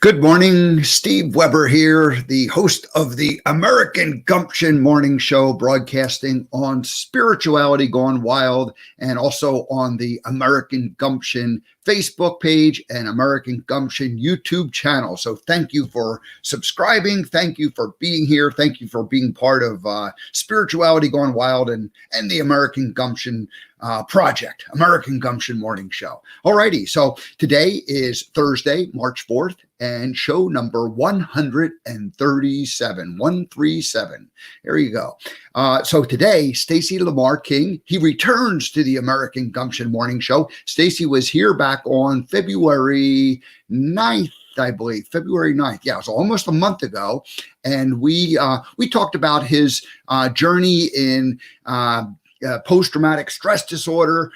Good morning, Steve Weber here, the host of the American Gumption Morning Show, broadcasting on Spirituality Gone Wild and also on the American Gumption Facebook page and American Gumption YouTube channel. So thank you for subscribing. Thank you for being here. Thank you for being part of Spirituality Gone Wild and the American Gumption project, American Gumption Morning Show. Alrighty, so today is Thursday, March 4th, and show number 137, 137. There you go. So today, Stacy King, he returns to the American Gumption Morning Show. Stacy was here back on February 9th, I believe, February 9th. Yeah, it was almost a month ago. And we talked about his journey in post-traumatic stress disorder,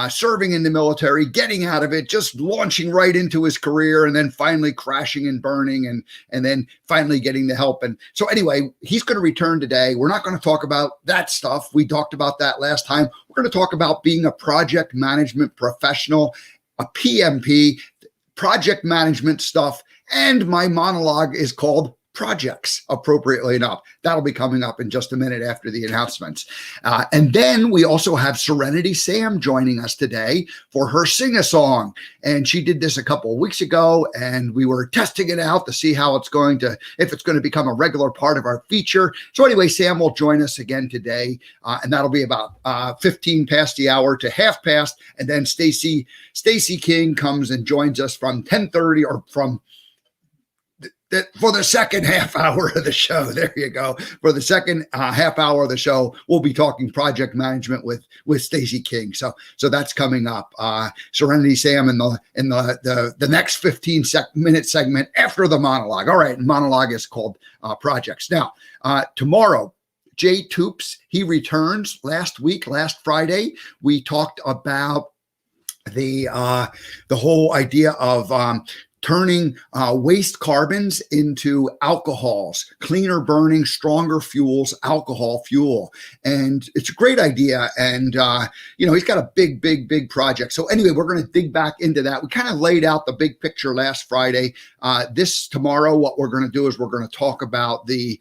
serving in the military, getting out of it, just launching right into his career, and then finally crashing and burning, and then finally getting the help. And so anyway, he's going to return today. We're not going to talk about that stuff. We talked about that last time. We're going to talk about being a project management professional, a PMP, project management stuff, and my monologue is called Projects, appropriately enough. That'll be coming up in just a minute after the announcements. And then we also have Serenity Sam joining us today for her sing-a-song. And she did this a couple of weeks ago, and we were testing it out to see how it's going to, if it's going to become a regular part of our feature. So anyway, Sam will join us again today, and that'll be about 15 past the hour to half past. And then Stacy King comes and joins us from 10:30 or from for the second half hour of the show. There you go. For the second half hour of the show, we'll be talking project management with Stacy King. So that's coming up. Serenity Sam in the next 15-minute segment after the monologue. All right, monologue is called Projects. Now, tomorrow, Jay Toops, he returns. Last Friday, we talked about the whole idea of turning waste carbons into alcohols, cleaner burning, stronger fuels, alcohol fuel. And it's a great idea. And, he's got a big project. So anyway, we're going to dig back into that. We kind of laid out the big picture last Friday. Tomorrow, what we're going to do is we're going to talk about the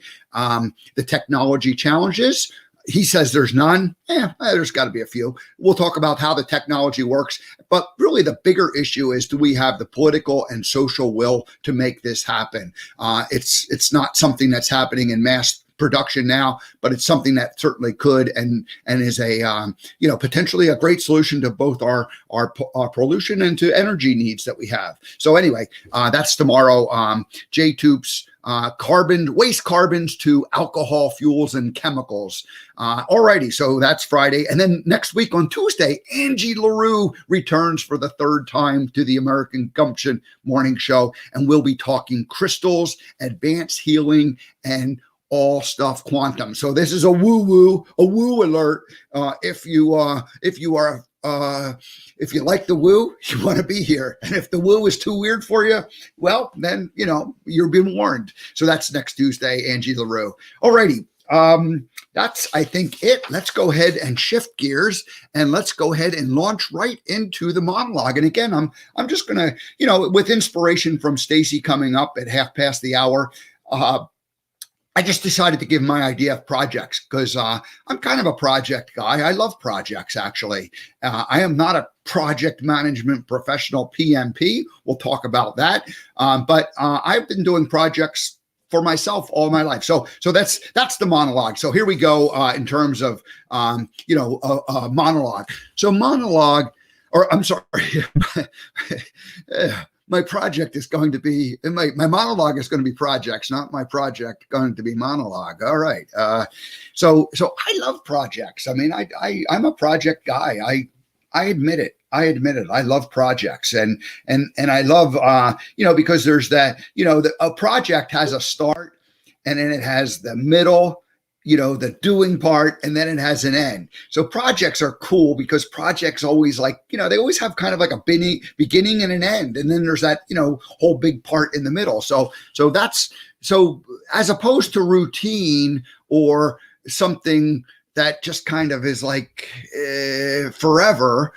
technology challenges. He says there's none. There's got to be a few. We'll talk about how the technology works. But really the bigger issue is, do we have the political and social will to make this happen? It's not something that's happening in mass production now, but it's something that certainly could and is a potentially a great solution to both our pollution and to energy needs that we have. So anyway, that's tomorrow. Jay Toops. Waste carbons to alcohol fuels and chemicals. Alrighty, so that's Friday. And then next week on Tuesday, Angie LaRue returns for the third time to the American Gumption Morning Show. And we'll be talking crystals, advanced healing, and all stuff quantum. So this is a woo alert. If you like the woo, you want to be here. And if the woo is too weird for you, well, then, you're being warned. So that's next Tuesday, Angie LaRue. Alrighty. That's, I think, it. Let's go ahead and shift gears and let's go ahead and launch right into the monologue. And again, I'm just going to, with inspiration from Stacy coming up at half past the hour, I just decided to give my idea of projects because I'm kind of a project guy. I love projects, actually. I am not a project management professional PMP. We'll talk about that. But I've been doing projects for myself all my life. So that's the monologue. So here we go in terms of, monologue. So my project is going to be, my monologue is going to be projects, not my project going to be monologue. All right. So I love projects. I mean, I'm a project guy. I admit it. I love projects and I love, because there's that, a project has a start and then it has the middle, the doing part, and then it has an end. So projects are cool because projects always they always have kind of like a beginning and an end. And then there's that, whole big part in the middle. So as opposed to routine or something that just kind of is like forever,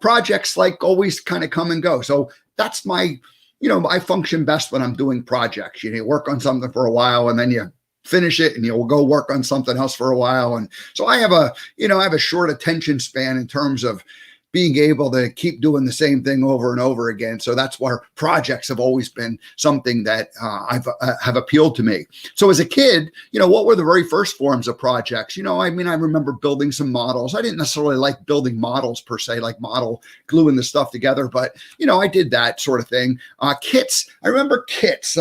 projects always kind of come and go. So that's my I function best when I'm doing projects. You work on something for a while and then you finish it and you'll go work on something else for a while. And so I have a short attention span in terms of being able to keep doing the same thing over and over again. So that's where projects have always been something that have appealed to me. So as a kid, what were the very first forms of projects? I remember building some models. I didn't necessarily like building models per se, like model gluing the stuff together, but I did that sort of thing. Kits. I remember kits.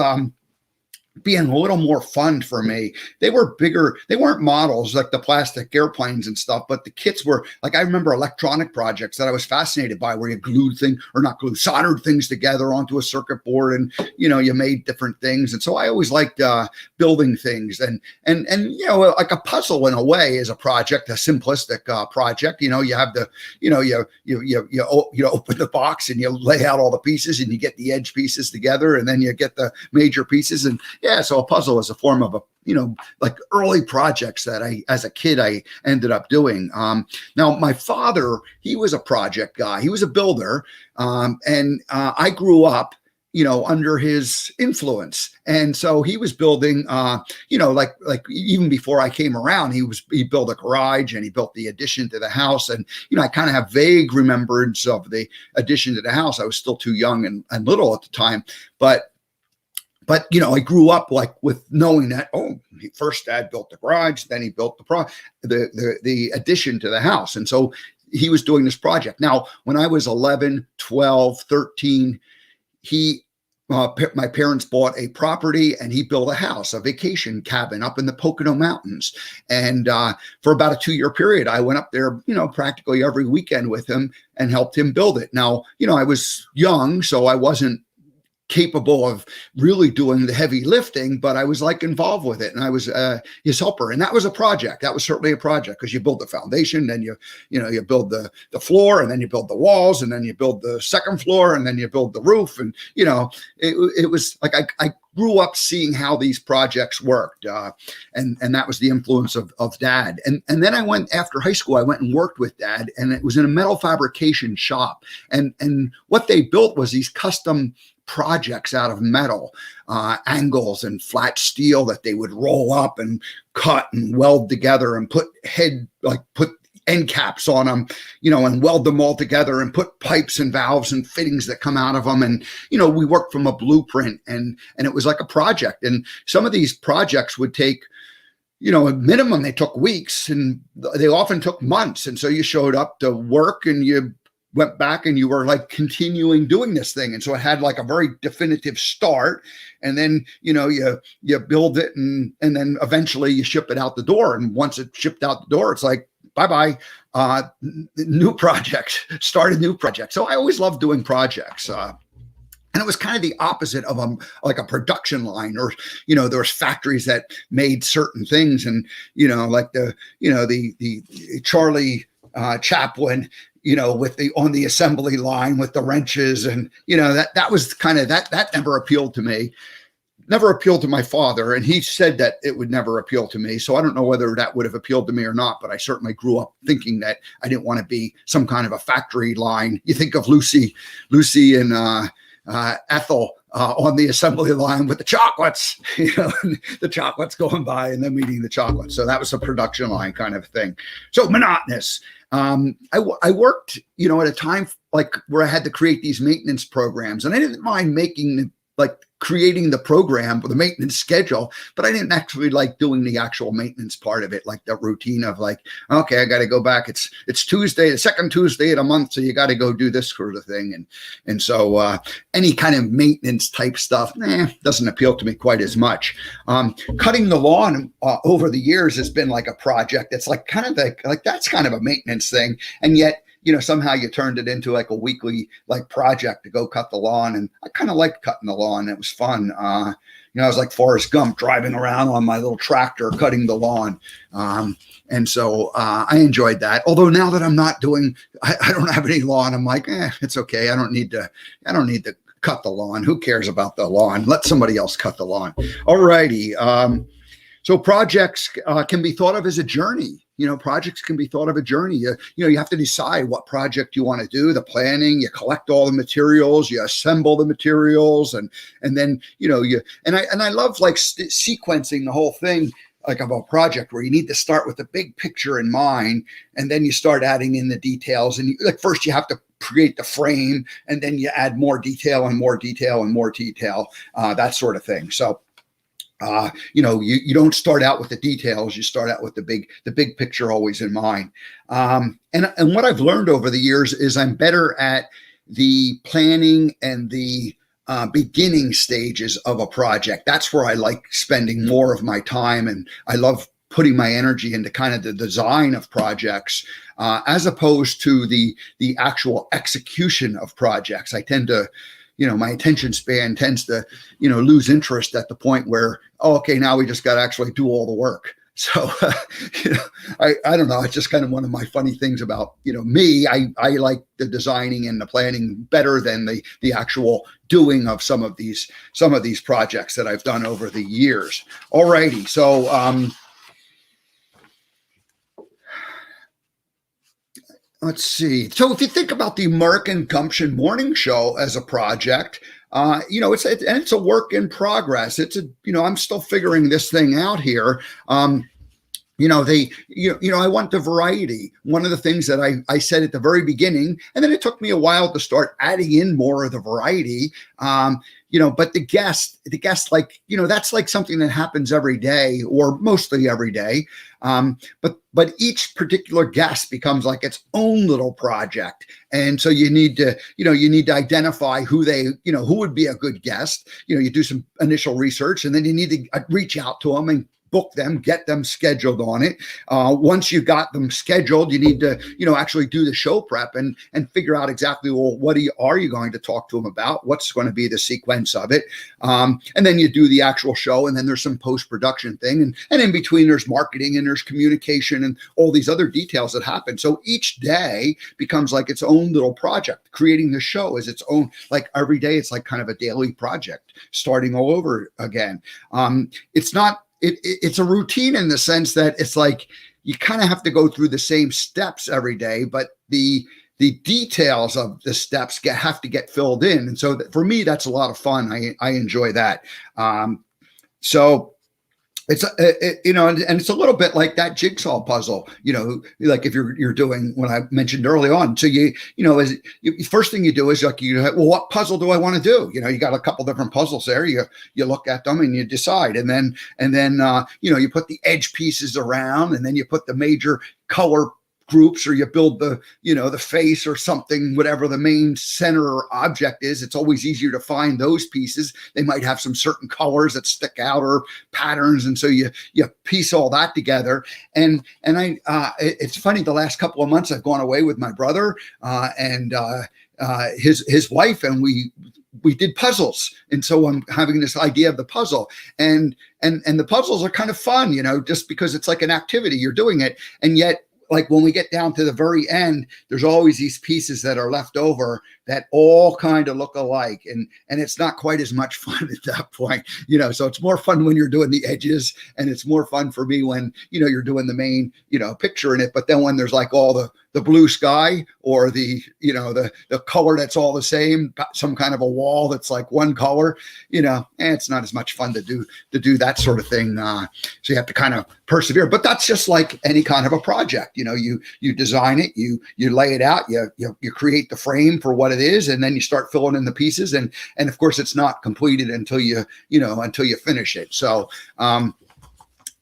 Being a little more fun for me. They were bigger. They weren't models like the plastic airplanes and stuff, but the kits were like, I remember electronic projects that I was fascinated by where you soldered things together onto a circuit board and, you made different things. And so I always liked building things and like a puzzle in a way is a project, a simplistic project. You have the, you open the box and you lay out all the pieces and you get the edge pieces together and then you get the major pieces and so a puzzle is a form of like early projects that as a kid, I ended up doing. Now, my father, he was a project guy. He was a builder. And I grew up, under his influence. And so he was building, like even before I came around, he built a garage and he built the addition to the house. And, I kind of have vague remembrance of the addition to the house. I was still too young and little at the time, but I grew up like with knowing that, first dad built the garage, then he built the addition to the house. And so he was doing this project. Now, when I was 11, 12, 13, my parents bought a property and he built a house, a vacation cabin up in the Pocono Mountains. And for about a 2-year period, I went up there, practically every weekend with him and helped him build it. Now, I was young, so I wasn't capable of really doing the heavy lifting, but I was like involved with it and I was his helper. And that was a project. That was certainly a project because you build the foundation, then you build the floor and then you build the walls and then you build the second floor and then you build the roof. And, it was like, I grew up seeing how these projects worked. And that was the influence of dad. And then I went after high school, I went and worked with dad and it was in a metal fabrication shop. And what they built was these custom projects out of metal, angles and flat steel that they would roll up and cut and weld together and put end caps on them, and weld them all together and put pipes and valves and fittings that come out of them. And, we worked from a blueprint and it was like a project. And some of these projects would take, at minimum, they took weeks and they often took months. And so you showed up to work and you went back and you were like continuing doing this thing. And so it had like a very definitive start. And then, you build it and then eventually you ship it out the door. And once it's shipped out the door, it's like, bye-bye, new project, start a new project. So I always loved doing projects. And it was kind of the opposite of like a production line or, there was factories that made certain things. And, like the Charlie Chaplin, on the assembly line with the wrenches and, that was kind of that never appealed to me, never appealed to my father. And he said that it would never appeal to me. So I don't know whether that would have appealed to me or not, but I certainly grew up thinking that I didn't want to be some kind of a factory line. You think of Lucy and Ethel on the assembly line with the chocolates, the chocolates going by and them eating the chocolates. So that was a production line kind of thing. So monotonous. I worked, at a time like where I had to create these maintenance programs and I didn't mind creating the program or the maintenance schedule, but I didn't actually like doing the actual maintenance part of it, like the routine of like, okay, I got to go back. It's Tuesday, the second Tuesday of the month. So you got to go do this sort of thing. And so any kind of maintenance type stuff, doesn't appeal to me quite as much. Cutting the lawn over the years has been like a project. It's like kind of like that's kind of a maintenance thing. And yet, somehow you turned it into like a weekly project to go cut the lawn. And I kind of liked cutting the lawn. It was fun. I was like Forrest Gump driving around on my little tractor, cutting the lawn. And so I enjoyed that. Although now that I'm not I don't have any lawn. I'm like, it's okay. I don't need to cut the lawn. Who cares about the lawn? Let somebody else cut the lawn. All righty. So projects can be thought of as a journey. projects can be thought of a journey. You have to decide what project you want to do, the planning, you collect all the materials, you assemble the materials, and then, I love like sequencing the whole thing, like of a project where you need to start with the big picture in mind, and then you start adding in the details. And first you have to create the frame, and then you add more detail and more detail and more detail, that sort of thing. So, you don't start out with the details, you start out with the big picture always in mind. And what I've learned over the years is I'm better at the planning and the beginning stages of a project. That's where I like spending more of my time, and I love putting my energy into kind of the design of projects, as opposed to the actual execution of projects. I tend to, my attention span tends to, lose interest at the point where, okay, now we just got to actually do all the work. So, I don't know. It's just kind of one of my funny things about, me. I like the designing and the planning better than the actual doing of some of these projects that I've done over the years. All righty. So, let's see. So if you think about the American Gumption morning show as a project, it's a work in progress. I'm still figuring this thing out here. I want the variety. One of the things that I said at the very beginning, and then it took me a while to start adding in more of the variety. But the guest, like, that's like something that happens every day or mostly every day. But each particular guest becomes like its own little project. And so you need to identify who would be a good guest. You do some initial research, and then you need to reach out to them and book them, get them scheduled on it. Once you've got them scheduled, you need to, actually do the show prep and figure out exactly, well, what are you going to talk to them about? What's going to be the sequence of it? And then you do the actual show, and then there's some post-production thing. And in between there's marketing and there's communication and all these other details that happen. So each day becomes like its own little project. Creating the show is its own, like every day, it's like kind of a daily project, starting all over again. It's a routine in the sense that it's like you kind of have to go through the same steps every day, but the details of the steps have to get filled in. And so for me, that's a lot of fun. I enjoy that. So it's and it's a little bit like that jigsaw puzzle, like if you're doing what I mentioned early on. So first thing you do is like, well, what puzzle do I want to do? You got a couple different puzzles there. You look at them and you decide, and then you put the edge pieces around, and then you put the major color groups, or you build the face or something, whatever the main center or object is. It's always easier to find those pieces. They might have some certain colors that stick out or patterns. And so you piece all that together. And it's funny, the last couple of months I've gone away with my brother and his wife, and we did puzzles. And so I'm having this idea of the puzzle, and the puzzles are kind of fun, just because it's like an activity, you're doing it. And yet, like when we get down to the very end, there's always these pieces that are left over that all kind of look alike. And it's not quite as much fun at that point, so it's more fun when you're doing the edges, and it's more fun for me when, you're doing the main, picture in it. But then when there's like all the blue sky, or the color that's all the same, some kind of a wall that's like one color, it's not as much fun to do that sort of thing. So you have to kind of persevere, but that's just like any kind of a project. You design it, you lay it out, you create the frame for what it is, and then you start filling in the pieces, and of course it's not completed until you finish it. So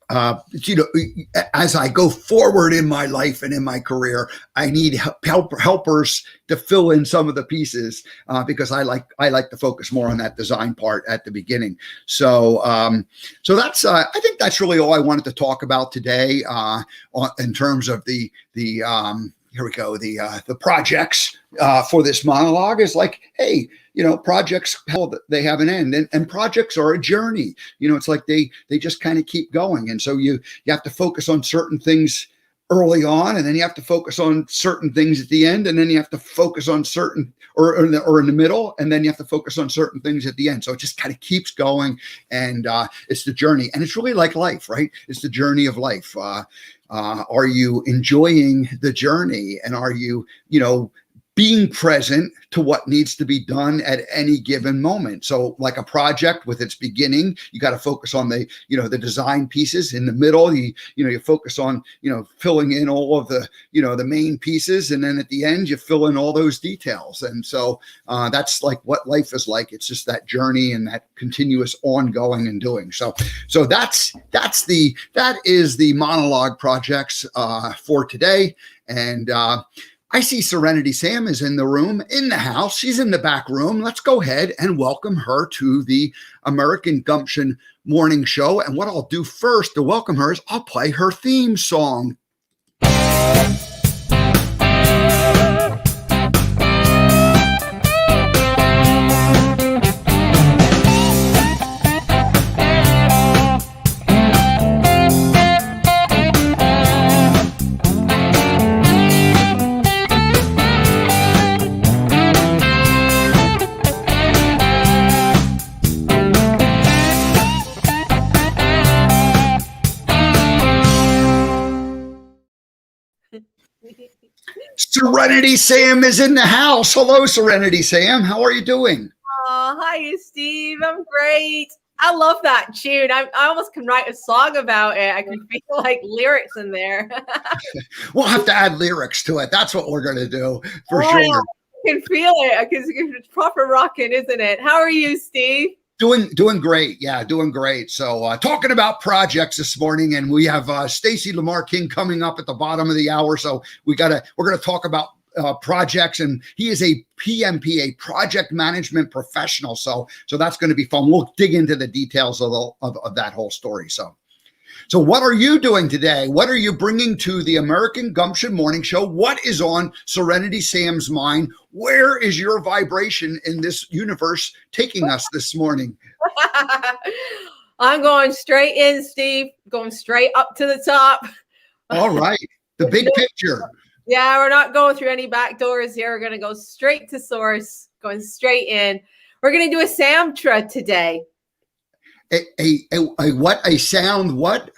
as I go forward in my life and in my career, I need helpers to fill in some of the pieces, because I like to focus more on that design part at the beginning. So that's I think that's really all I wanted to talk about today, in terms of the here we go, the projects for this monologue. Is like, hey, projects, they have an end, and projects are a journey. It's like they just kind of keep going. And so you have to focus on certain things early on, and then you have to focus on certain things at the end, and then you have to focus on certain, or in the middle, and then you have to focus on certain things at the end. So it just kind of keeps going, and it's the journey. And it's really like life, right? It's the journey of life. Are you enjoying the journey? And are you, being present to what needs to be done at any given moment? So like a project with its beginning, you got to focus on the, the design pieces. In the middle, you focus on, filling in all of the, the main pieces. And then at the end, you fill in all those details. And so that's like what life is like. It's just that journey and that continuous ongoing and doing. So that is the monologue projects for today. And I see Serenity Sam is in the room, in the house. She's in the back room. Let's go ahead and welcome her to the American Gumption Morning Show. And what I'll do first to welcome her is I'll play her theme song. Serenity Sam is in the house. Hello, Serenity Sam. How are you doing? Oh, hi, Steve. I'm great. I love that tune. I almost can write a song about it. I can feel like lyrics in there. We'll have to add lyrics to it. That's what we're going to do for sure. I can feel it because it's proper rocking, isn't it? How are you, Steve? Doing great. Yeah, doing great. So talking about projects this morning, and we have Stacy King coming up at the bottom of the hour. So we're going to talk about projects, and he is a PMP, a project management professional. So that's going to be fun. We'll dig into the details of that whole story. So what are you doing today? What are you bringing to the American Gumption Morning Show? What is on Serenity Sam's mind? Where is your vibration in this universe taking us this morning? I'm going straight in, Steve. Going straight up to the top. All right. The big picture. Yeah, we're not going through any back doors here. We're going to go straight to source, going straight in. We're going to do a Samtra today. A what? A sound what?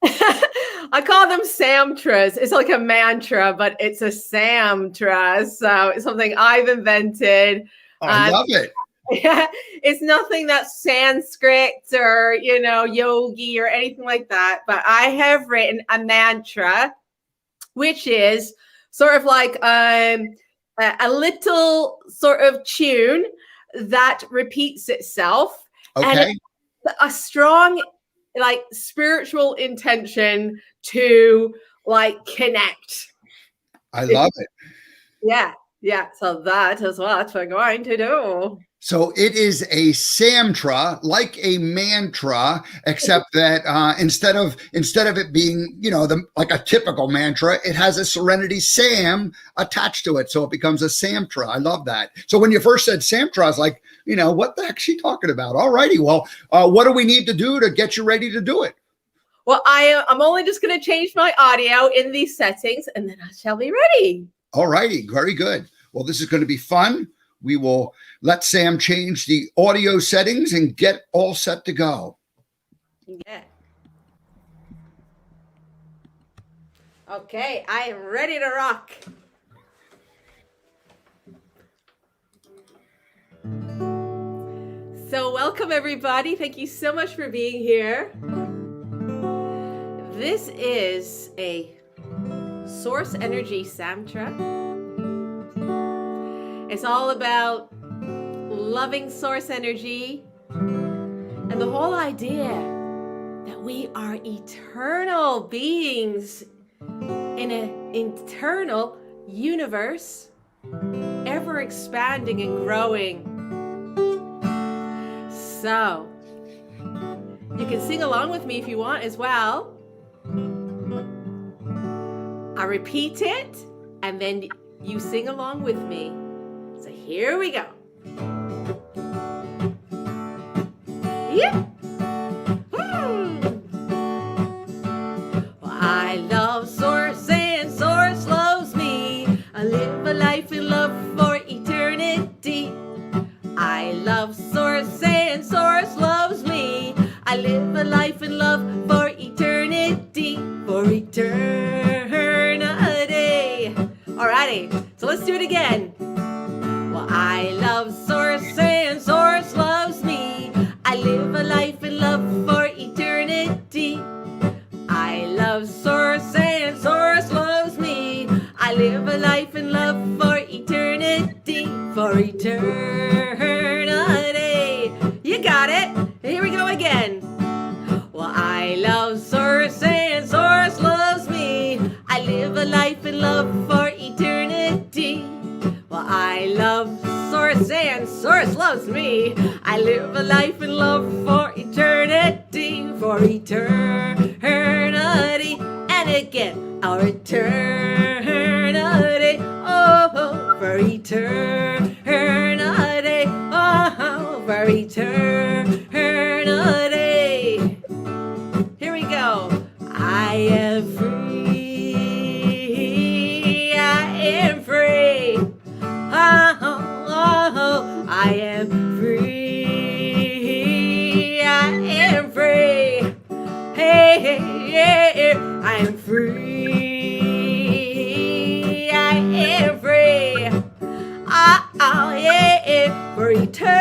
I call them Samtras. It's like a mantra, but it's a Samtra. So it's something I've invented. I love it. Yeah, it's nothing that's Sanskrit or, yogi or anything like that. But I have written a mantra, which is sort of like a little sort of tune that repeats itself. Okay. And it's a strong, like, spiritual intention to, like, connect. I love it. Yeah. So that is what we're going to do. So it is a Samtra, like a mantra, except that instead of it being, like a typical mantra, it has a Serenity Sam attached to it. So it becomes a Samtra. I love that. So when you first said Samtra, I was like, what the heck is she talking about? All righty. Well, what do we need to do to get you ready to do it? Well, I'm only just going to change my audio in these settings, and then I shall be ready. All righty. Very good. Well, this is going to be fun. We will let Sam change the audio settings and get all set to go. Yeah. Okay, I am ready to rock. So welcome, everybody. Thank you so much for being here. This is a Source Energy Samtra. It's all about loving source energy and the whole idea that we are eternal beings in an eternal universe, ever expanding and growing. So you can sing along with me if you want as well. I repeat it and then you sing along with me. So here we go. Yeah. I love Source and Source loves me. I live a life in love for eternity. I love Source and Source loves me. I live a life in love for eternity. For eternity. let's do it again. Well, I love Source and Source loves me. I live a life in love for eternity. I love Source and Source loves me. I live a life in love for eternity. For eternity. You got it. Here we go again. Well, I love Source and Source loves me. I live a life in love for eternity. Well, I love Source and Source loves me. I live a life in love for eternity. For eternity. And again, our eternity. Oh, for eternity. Oh, for eternity. Here we go. I am free. I am free. Oh, oh, I am free. I am free. Hey, hey, hey, I am free. I am free. Oh, yeah, for eternity.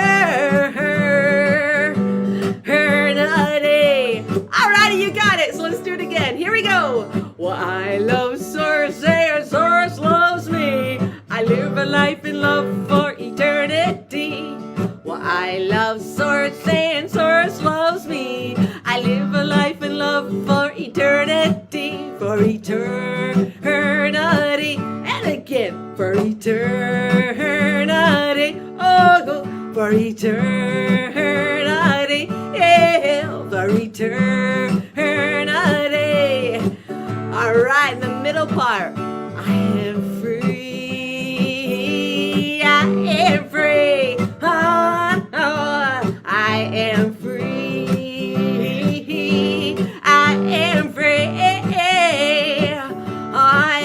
Alrighty, you got it. So let's do it again. Here we go. Well, I love Source and Source loves me. I live a life in love for eternity. Well, I love Source and Source loves me. I live a life in love for eternity. For eternity. And again, for eternity. Oh, for eternity. Yeah, for eternity. All right, the middle part. I am free. I am free. Oh, oh, I am free. I am free. I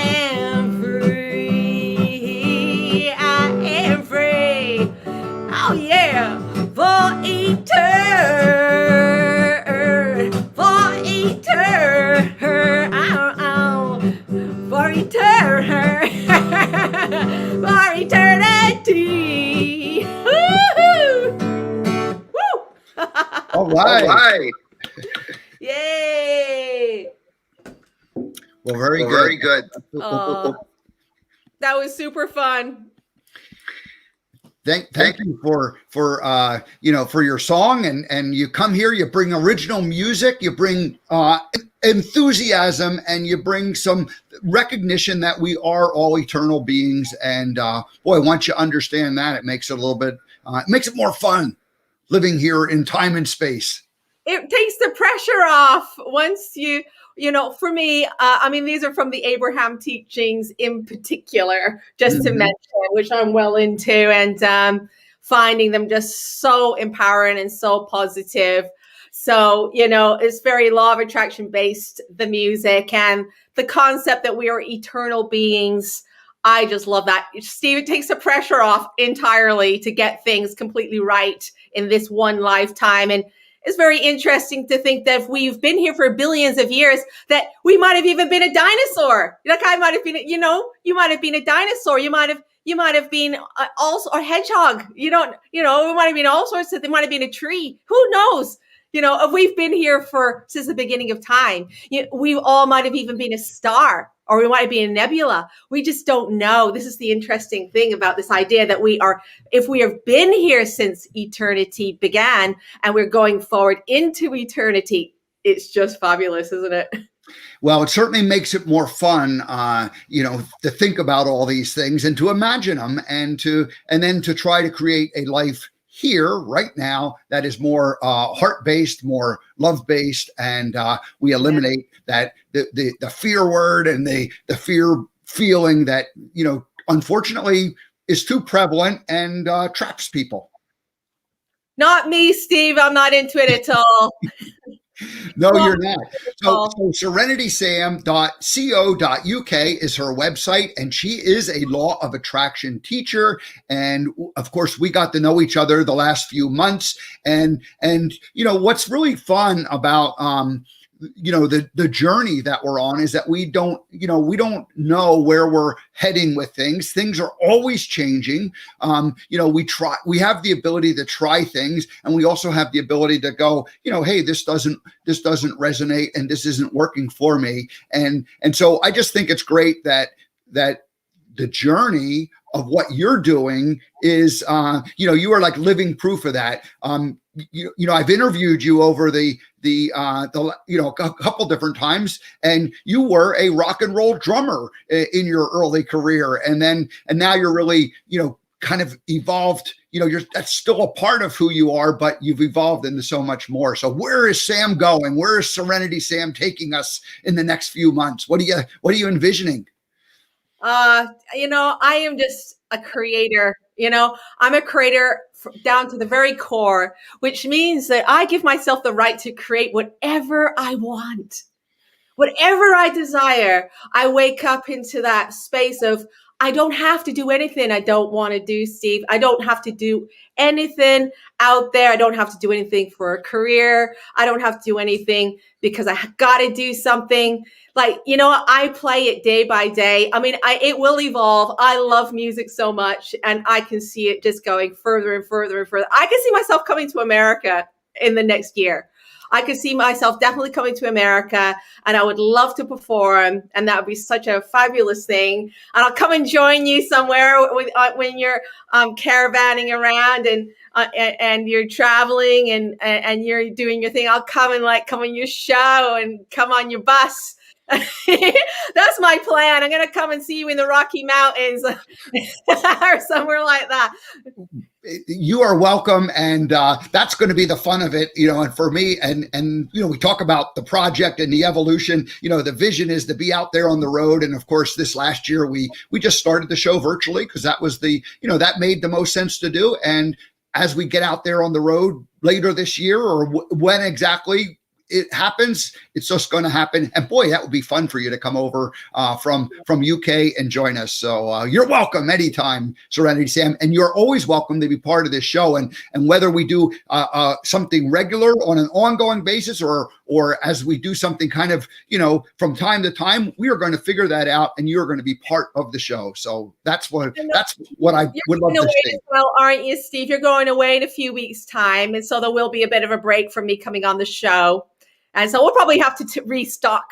am free. I am free. Oh yeah, for eternity. For eternity. For eternity. For eternity. Woo! All right. Yay! Well, very good. Very good. That was super fun. Thank you for for your song, and you come here, you bring original music, you bring enthusiasm, and you bring some recognition that we are all eternal beings. And boy, once you understand that, it makes it a little bit it makes it more fun living here in time and space. It takes the pressure off once for me, I mean, these are from the Abraham teachings in particular, just to mention, which I'm well into, and finding them just so empowering and so positive. So, it's very law of attraction based, the music and the concept that we are eternal beings. I just love that. Steve, it takes the pressure off entirely to get things completely right in this one lifetime. And it's very interesting to think that if we've been here for billions of years, that we might have even been a dinosaur. Like I might have been, you might have been a dinosaur. You might have been also a hedgehog. We might have been all sorts of, there might have been a tree. Who knows? If we've been here since the beginning of time, we all might have even been a star, or we might be a nebula. We just don't know. This is the interesting thing about this idea that if we have been here since eternity began and we're going forward into eternity, it's just fabulous, isn't it? Well, it certainly makes it more fun, to think about all these things and to imagine them and then to try to create a life here right now that is more heart-based, more love-based, and we eliminate that the fear word and the fear feeling that unfortunately is too prevalent and traps people. Not me, Steve. I'm not into it at all. No, you're not. So serenitysam.co.uk is her website, and she is a law of attraction teacher. And of course, we got to know each other the last few months. And what's really fun about the journey that we're on is that we don't know where we're heading with things. Things are always changing. We have the ability to try things, and we also have the ability to go, hey, this doesn't resonate, and this isn't working for me. And so I just think it's great that the journey of what you're doing is, you are like living proof of that. I've interviewed you over the a couple different times, and you were a rock and roll drummer in your early career, and now you're really, kind of evolved. That's still a part of who you are, but you've evolved into so much more. So where is Sam going? Where is Serenity Sam taking us in the next few months? What are you envisioning? I am just a creator. I'm a creator down to the very core, which means that I give myself the right to create whatever I want, whatever I desire. I wake up into that space of, I don't have to do anything I don't want to do, Steve. I don't have to do anything out there. I don't have to do anything for a career. I don't have to do anything because I got to do something. I play it day by day. I mean, it will evolve. I love music so much, and I can see it just going further and further and further. I can see myself coming to America in the next year. I could see myself definitely coming to America, and I would love to perform, and that would be such a fabulous thing. And I'll come and join you somewhere when you're caravanning around and you're traveling and you're doing your thing. I'll come on your show and come on your bus. That's my plan. I'm going to come and see you in the Rocky Mountains or somewhere like that. You are welcome, and that's going to be the fun of it, and for me, and we talk about the project and the evolution. The vision is to be out there on the road, and of course this last year we just started the show virtually because that was that made the most sense to do. And as we get out there on the road later this year, or when exactly it happens, it's just going to happen. And boy, that would be fun for you to come over from UK and join us. So you're welcome anytime, Serenity Sam, and you're always welcome to be part of this show. And whether we do something regular on an ongoing basis, or as we do something kind of from time to time, we are going to figure that out, and you're going to be part of the show. So that's what I would love to see. Well, aren't you, Steve? You're going away in a few weeks' time, and so there will be a bit of a break from me coming on the show. And so we'll probably have to retake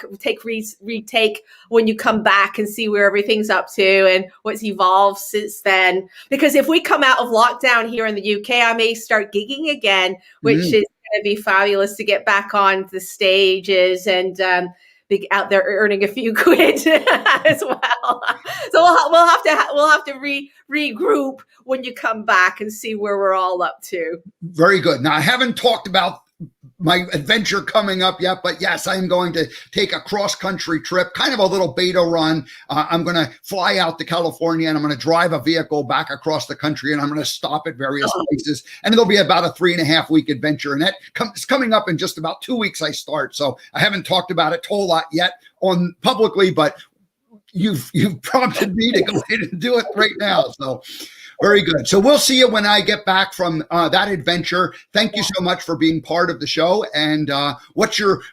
when you come back and see where everything's up to and what's evolved since then. Because if we come out of lockdown here in the UK, I may start gigging again, which is going to be fabulous to get back on the stages and be out there earning a few quid as well. So we'll have to regroup when you come back and see where we're all up to. Very good. Now, I haven't talked about my adventure coming up yet, but yes, I am going to take a cross-country trip, kind of a little beta run. I'm going to fly out to California, and I'm going to drive a vehicle back across the country, and I'm going to stop at various places, and it'll be about a 3.5-week adventure, and it's coming up in just about 2 weeks I start. So I haven't talked about it a whole lot yet on publicly, but you've prompted me to go ahead and do it right now. So very good. So we'll see you when I get back from that adventure. Thank you so much for being part of the show. And what's your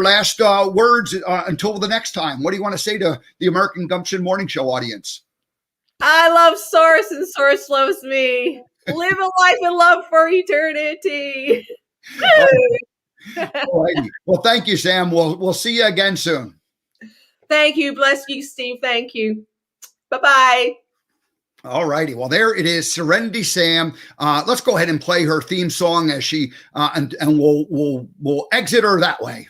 last words until the next time? What do you want to say to the American Gumption Morning Show audience? I love Source, and Source loves me. Live a life in love for eternity. Alrighty. Well, thank you, Sam. We'll see you again soon. Thank you. Bless you, Steve. Thank you. Bye-bye. All righty. Well, there it is, Serenity Sam. Let's go ahead and play her theme song as she and we'll exit her that way.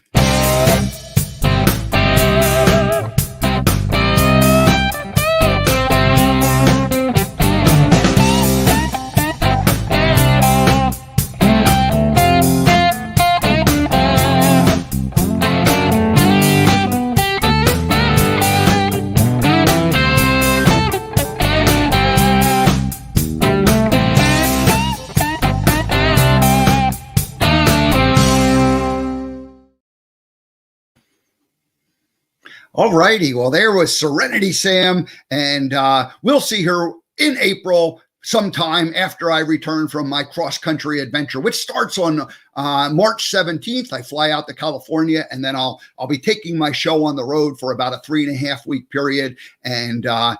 All righty. Well, there was Serenity Sam, and we'll see her in April sometime after I return from my cross-country adventure, which starts on March 17th, I fly out to California, and then I'll be taking my show on the road for about a 3.5-week period, but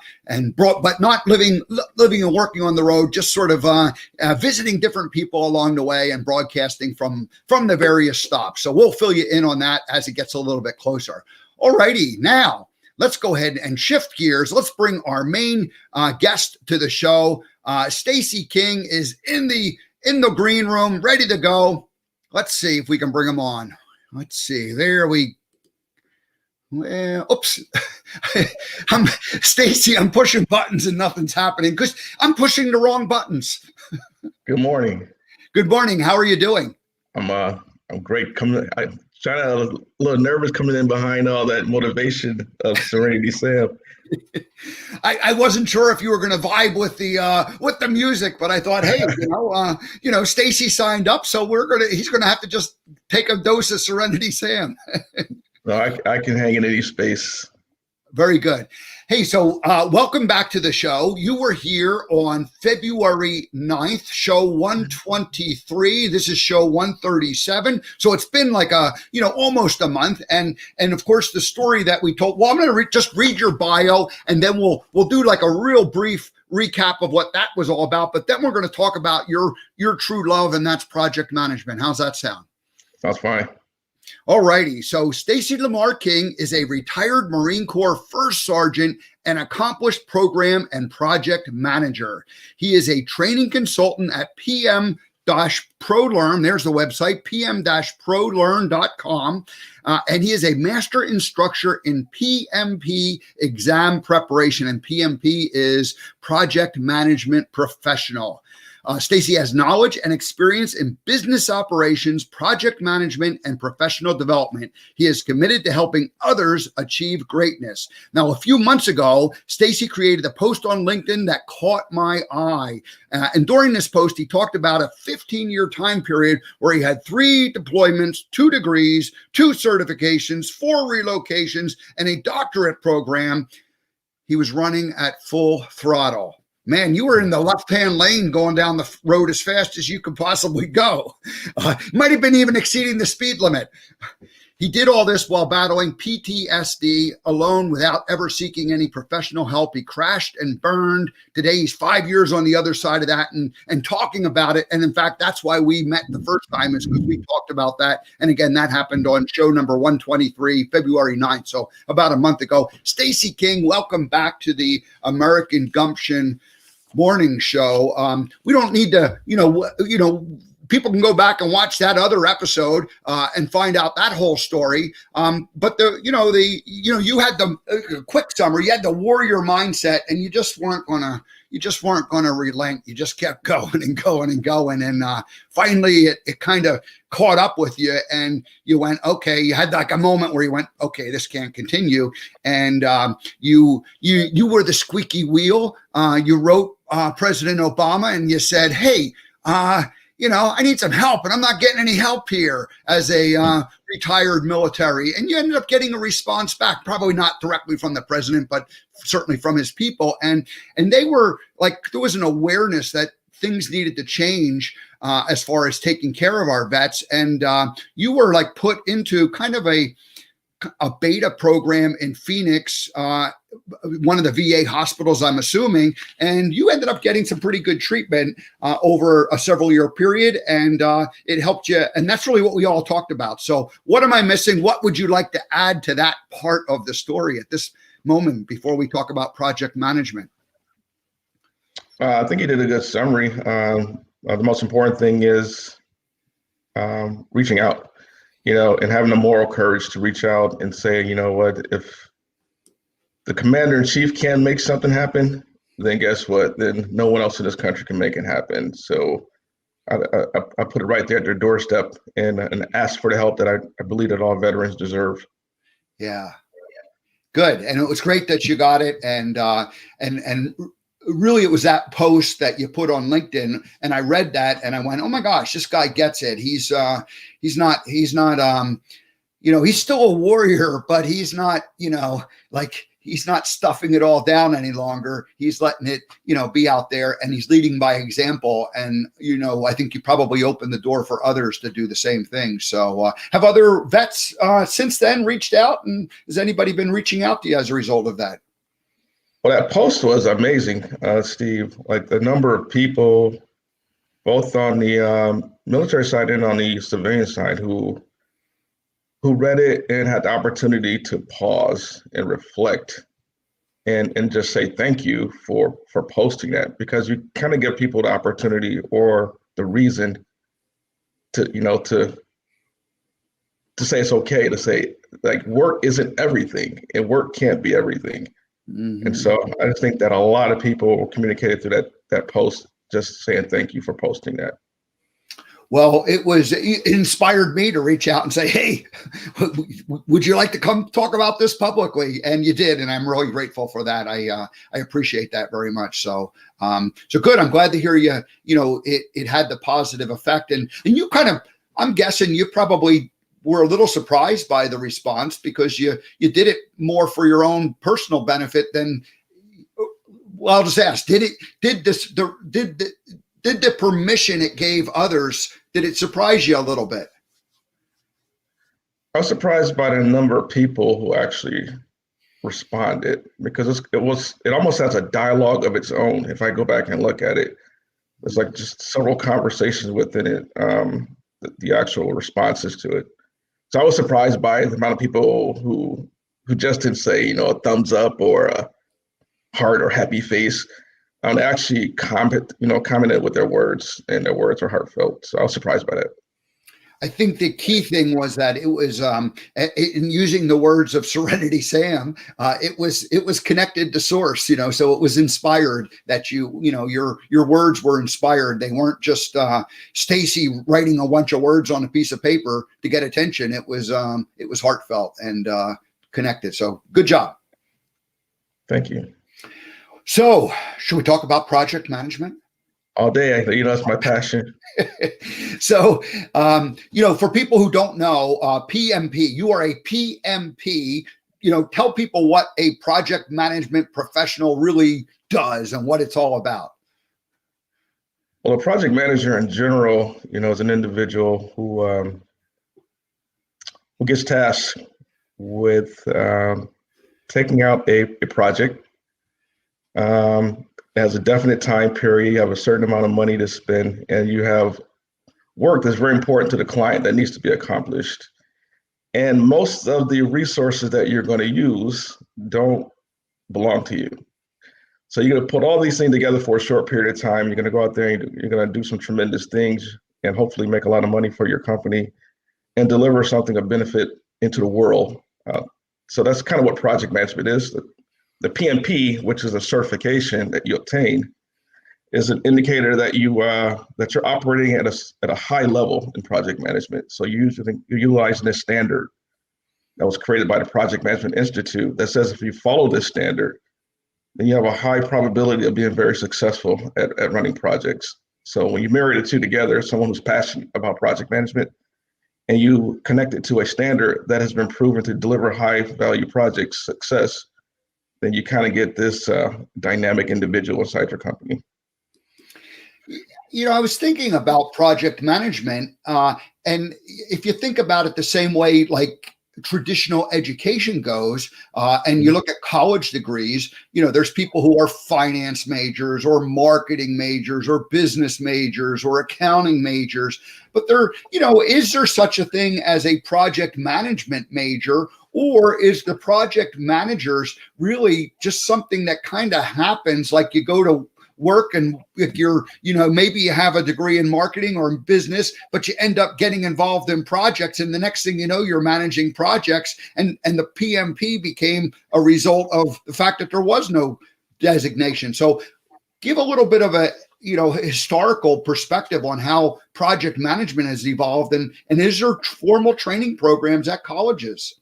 not living and working on the road, just sort of visiting different people along the way and broadcasting from the various stops. So we'll fill you in on that as it gets a little bit closer. All righty, now let's go ahead and shift gears. Let's bring our main guest to the show. Stacy King is in the green room, ready to go. Let's see if we can bring him on. Let's see. Oops. Stacy, I'm pushing buttons and nothing's happening because I'm pushing the wrong buttons. Good morning. Good morning. How are you doing? I'm great. I'm trying to a little nervous coming in behind all that motivation of Serenity Sam. I wasn't sure if you were going to vibe with the music, but I thought, hey, Stacy signed up, so he's going to have to just take a dose of Serenity Sam. No, I can hang in any space. Very good. Hey, so welcome back to the show. You were here on February 9th, show 123. This is show 137. So it's been like almost a month. And of course, the story that we told, well, I'm going to just read your bio, and then we'll do like a real brief recap of what that was all about. But then we're going to talk about your true love, and that's project management. How's that sound? Sounds fine. All righty. So Stacy Lamar King is a retired Marine Corps First Sergeant and accomplished program and project manager. He is a training consultant at PM-ProLearn. There's the website, PM-ProLearn.com. And he is a master instructor in PMP exam preparation. And PMP is Project Management Professional. Stacy has knowledge and experience in business operations, project management, and professional development. He is committed to helping others achieve greatness. Now, a few months ago, Stacy created a post on LinkedIn that caught my eye. And during this post, he talked about a 15-year time period where he had 3 deployments, 2 degrees, 2 certifications, 4 relocations, and a doctorate program. He was running at full throttle. Man, you were in the left-hand lane going down the road as fast as you could possibly go. Might have been even exceeding the speed limit. He did all this while battling PTSD alone without ever seeking any professional help. He crashed and burned. Today, he's 5 years on the other side of that and talking about it. And in fact, that's why we met the first time, is because we talked about that. And again, that happened on show number 123, February 9th. So about a month ago. Stacy King, welcome back to the American Gumption morning show. We don't need to, people can go back and watch that other episode and find out that whole story. But you had the quick summary. You had the warrior mindset, and you just weren't gonna relent. You just kept going and going and going, and finally it kind of caught up with you, and you went, okay. You had like a moment where you went, okay, this can't continue, and you were the squeaky wheel. You wrote President Obama, and you said, hey, I need some help, and I'm not getting any help here as a retired military. And you ended up getting a response back, probably not directly from the president, but certainly from his people. And they were like, there was an awareness that things needed to change as far as taking care of our vets. And you were like put into kind of a beta program in Phoenix, one of the VA hospitals, I'm assuming, and you ended up getting some pretty good treatment over a several-year period, and it helped you, and that's really what we all talked about. So what am I missing? What would you like to add to that part of the story at this moment before we talk about project management? I think you did a good summary. The most important thing is reaching out. And having the moral courage to reach out and say, you know what, if the commander in chief can't make something happen, then guess what? Then no one else in this country can make it happen. So I put it right there at their doorstep and ask for the help that I believe that all veterans deserve. Yeah, good. And it was great that you got it. And really, it was that post that you put on LinkedIn, and I read that and I went, oh my gosh, this guy gets it. He's still a warrior, but he's not, like he's not stuffing it all down any longer. He's letting it, be out there, and he's leading by example. And, I think you probably opened the door for others to do the same thing. So have other vets since then reached out, and has anybody been reaching out to you as a result of that? Well, that post was amazing, Steve. Like the number of people, both on the military side and on the civilian side, who read it and had the opportunity to pause and reflect and just say thank you for posting that, because you kind of give people the opportunity or the reason to say it's okay to say, like, work isn't everything and work can't be everything. Mm-hmm. And so I just think that a lot of people communicated through that post, just saying thank you for posting that. Well, it inspired me to reach out and say, hey, would you like to come talk about this publicly? And you did. And I'm really grateful for that. I appreciate that very much. So good. I'm glad to hear it had the positive effect. And you I'm guessing you probably were a little surprised by the response, because you did it more for your own personal benefit than, well, I'll just ask, did the permission it gave others, did it surprise you a little bit? I was surprised by the number of people who actually responded, because it almost has a dialogue of its own. If I go back and look at it, there's like just several conversations within it, the actual responses to it. So I was surprised by the amount of people who just didn't say, a thumbs up or a heart or happy face. They actually commented with their words, and their words are heartfelt. So I was surprised by that. I think the key thing was that it was, in using the words of Serenity Sam, it was connected to source, so it was inspired, that your words were inspired. They weren't just Stacy writing a bunch of words on a piece of paper to get attention. It was heartfelt and connected. So good job. Thank you. So should we talk about project management? All day. That's my passion. So, for people who don't know, PMP, you are a PMP, tell people what a project management professional really does and what it's all about. Well, a project manager in general, is an individual who gets tasked with taking out a project. It has a definite time period. You have a certain amount of money to spend, and you have work that's very important to the client that needs to be accomplished. And most of the resources that you're going to use don't belong to you. So you're going to put all these things together for a short period of time. You're going to go out there and you're going to do some tremendous things and hopefully make a lot of money for your company and deliver something of benefit into the world. So that's kind of what project management is. The PMP, which is a certification that you obtain, is an indicator that you're operating at a high level in project management. So you're utilizing this standard that was created by the Project Management Institute that says if you follow this standard, then you have a high probability of being very successful at running projects. So when you marry the two together, someone who's passionate about project management, and you connect it to a standard that has been proven to deliver high value project success, then you kind of get this dynamic individual inside your company. I was thinking about project management, and if you think about it the same way like traditional education goes, and you look at college degrees, there's people who are finance majors or marketing majors or business majors or accounting majors, but is there such a thing as a project management major? Or is the project managers really just something that kind of happens, like you go to work and if you're, maybe you have a degree in marketing or in business, but you end up getting involved in projects, and the next thing you know, you're managing projects, and the PMP became a result of the fact that there was no designation. So give a little bit of a historical perspective on how project management has evolved, and is there formal training programs at colleges?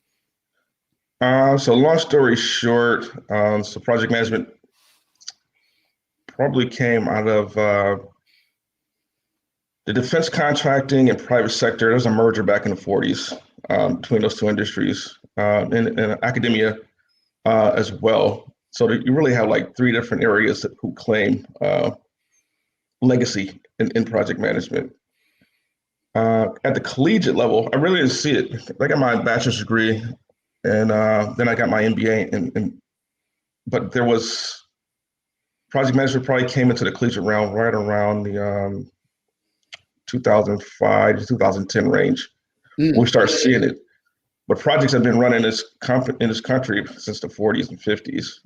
So long story short, so project management probably came out of the defense contracting and private sector. There was a merger back in the 40s between those two industries. In academia, as well. So that you really have like three different areas who claim legacy in project management. At the collegiate level, I really didn't see it. I got my bachelor's degree, and then I got my MBA. But there was project management probably came into the collegiate realm right around the 2005 to 2010 range. We start seeing it. But projects have been running in this country since the 40s and 50s.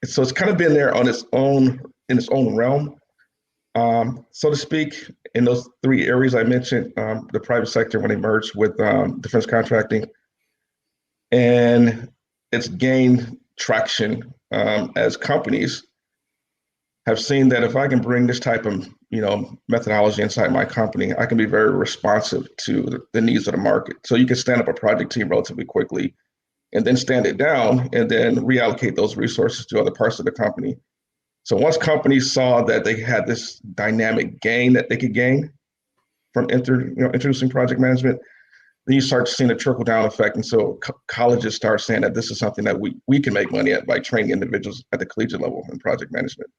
So it's kind of been there on its own in its own realm. So to speak, in those three areas I mentioned, the private sector when they merged with defense contracting, and it's gained traction as companies have seen that if I can bring this type of methodology inside my company, I can be very responsive to the needs of the market. So you can stand up a project team relatively quickly, and then stand it down, and then reallocate those resources to other parts of the company. So once companies saw that they had this dynamic gain that they could gain from introducing project management, then you start seeing a trickle down effect. And so colleges start saying that this is something that we can make money at by training individuals at the collegiate level in project management.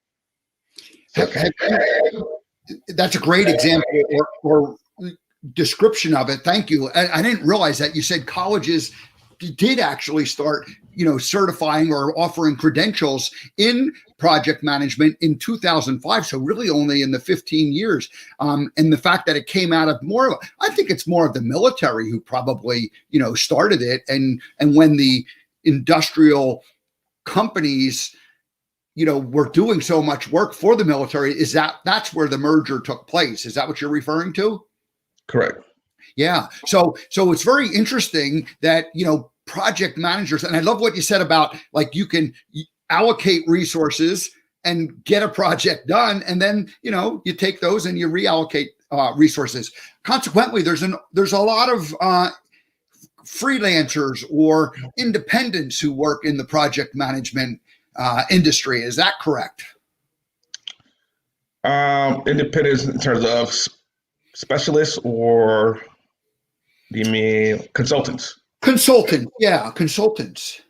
So, that's a great example or description of it. Thank you. I didn't realize that you said colleges did actually start, certifying or offering credentials in project management in 2005. So really only in the 15 years. And the fact that it came out of I think it's more of the military who probably, started it. And when the industrial companies, were doing so much work for the military, that's where the merger took place. Is that what you're referring to? Correct. Yeah. So it's very interesting that, project managers, and I love what you said about like you can allocate resources and get a project done, and then you take those and you reallocate resources. Consequently, there's a lot of freelancers or independents who work in the project management industry. Is that correct? Independents in terms of specialists, or do you mean consultants? Consultants.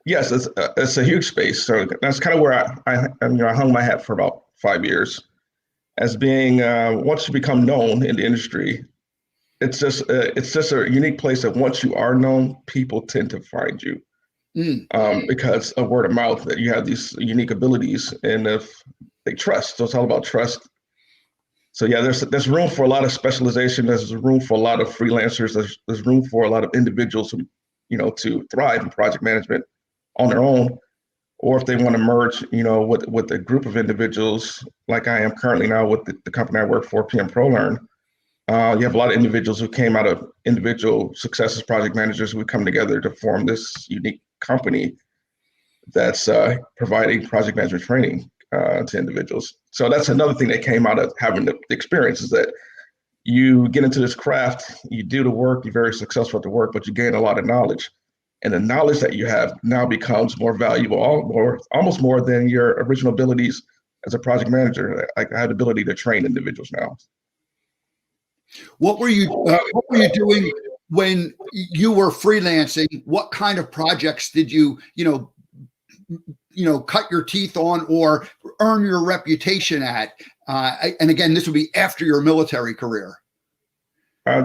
Yes, it's a huge space. So that's kind of where I hung my hat for about 5 years, as being once you become known in the industry, it's just a unique place that once you are known, people tend to find you because of word of mouth, that you have these unique abilities, and if they trust. So it's all about trust. So yeah, there's room for a lot of specialization. There's room for a lot of freelancers. There's room for a lot of individuals who, to thrive in project management on their own, or if they want to merge, with a group of individuals, like I am currently now with the company I work for, PM-ProLearn. You have a lot of individuals who came out of individual success as project managers who come together to form this unique company that's providing project management training to individuals. So that's another thing that came out of having the experience, is that you get into this craft, you do the work, you're very successful at the work, but you gain a lot of knowledge. And the knowledge that you have now becomes more valuable, almost more than your original abilities as a project manager. I had the ability to train individuals now. What were you doing when you were freelancing? What kind of projects did you cut your teeth on or earn your reputation at? And again, this would be after your military career.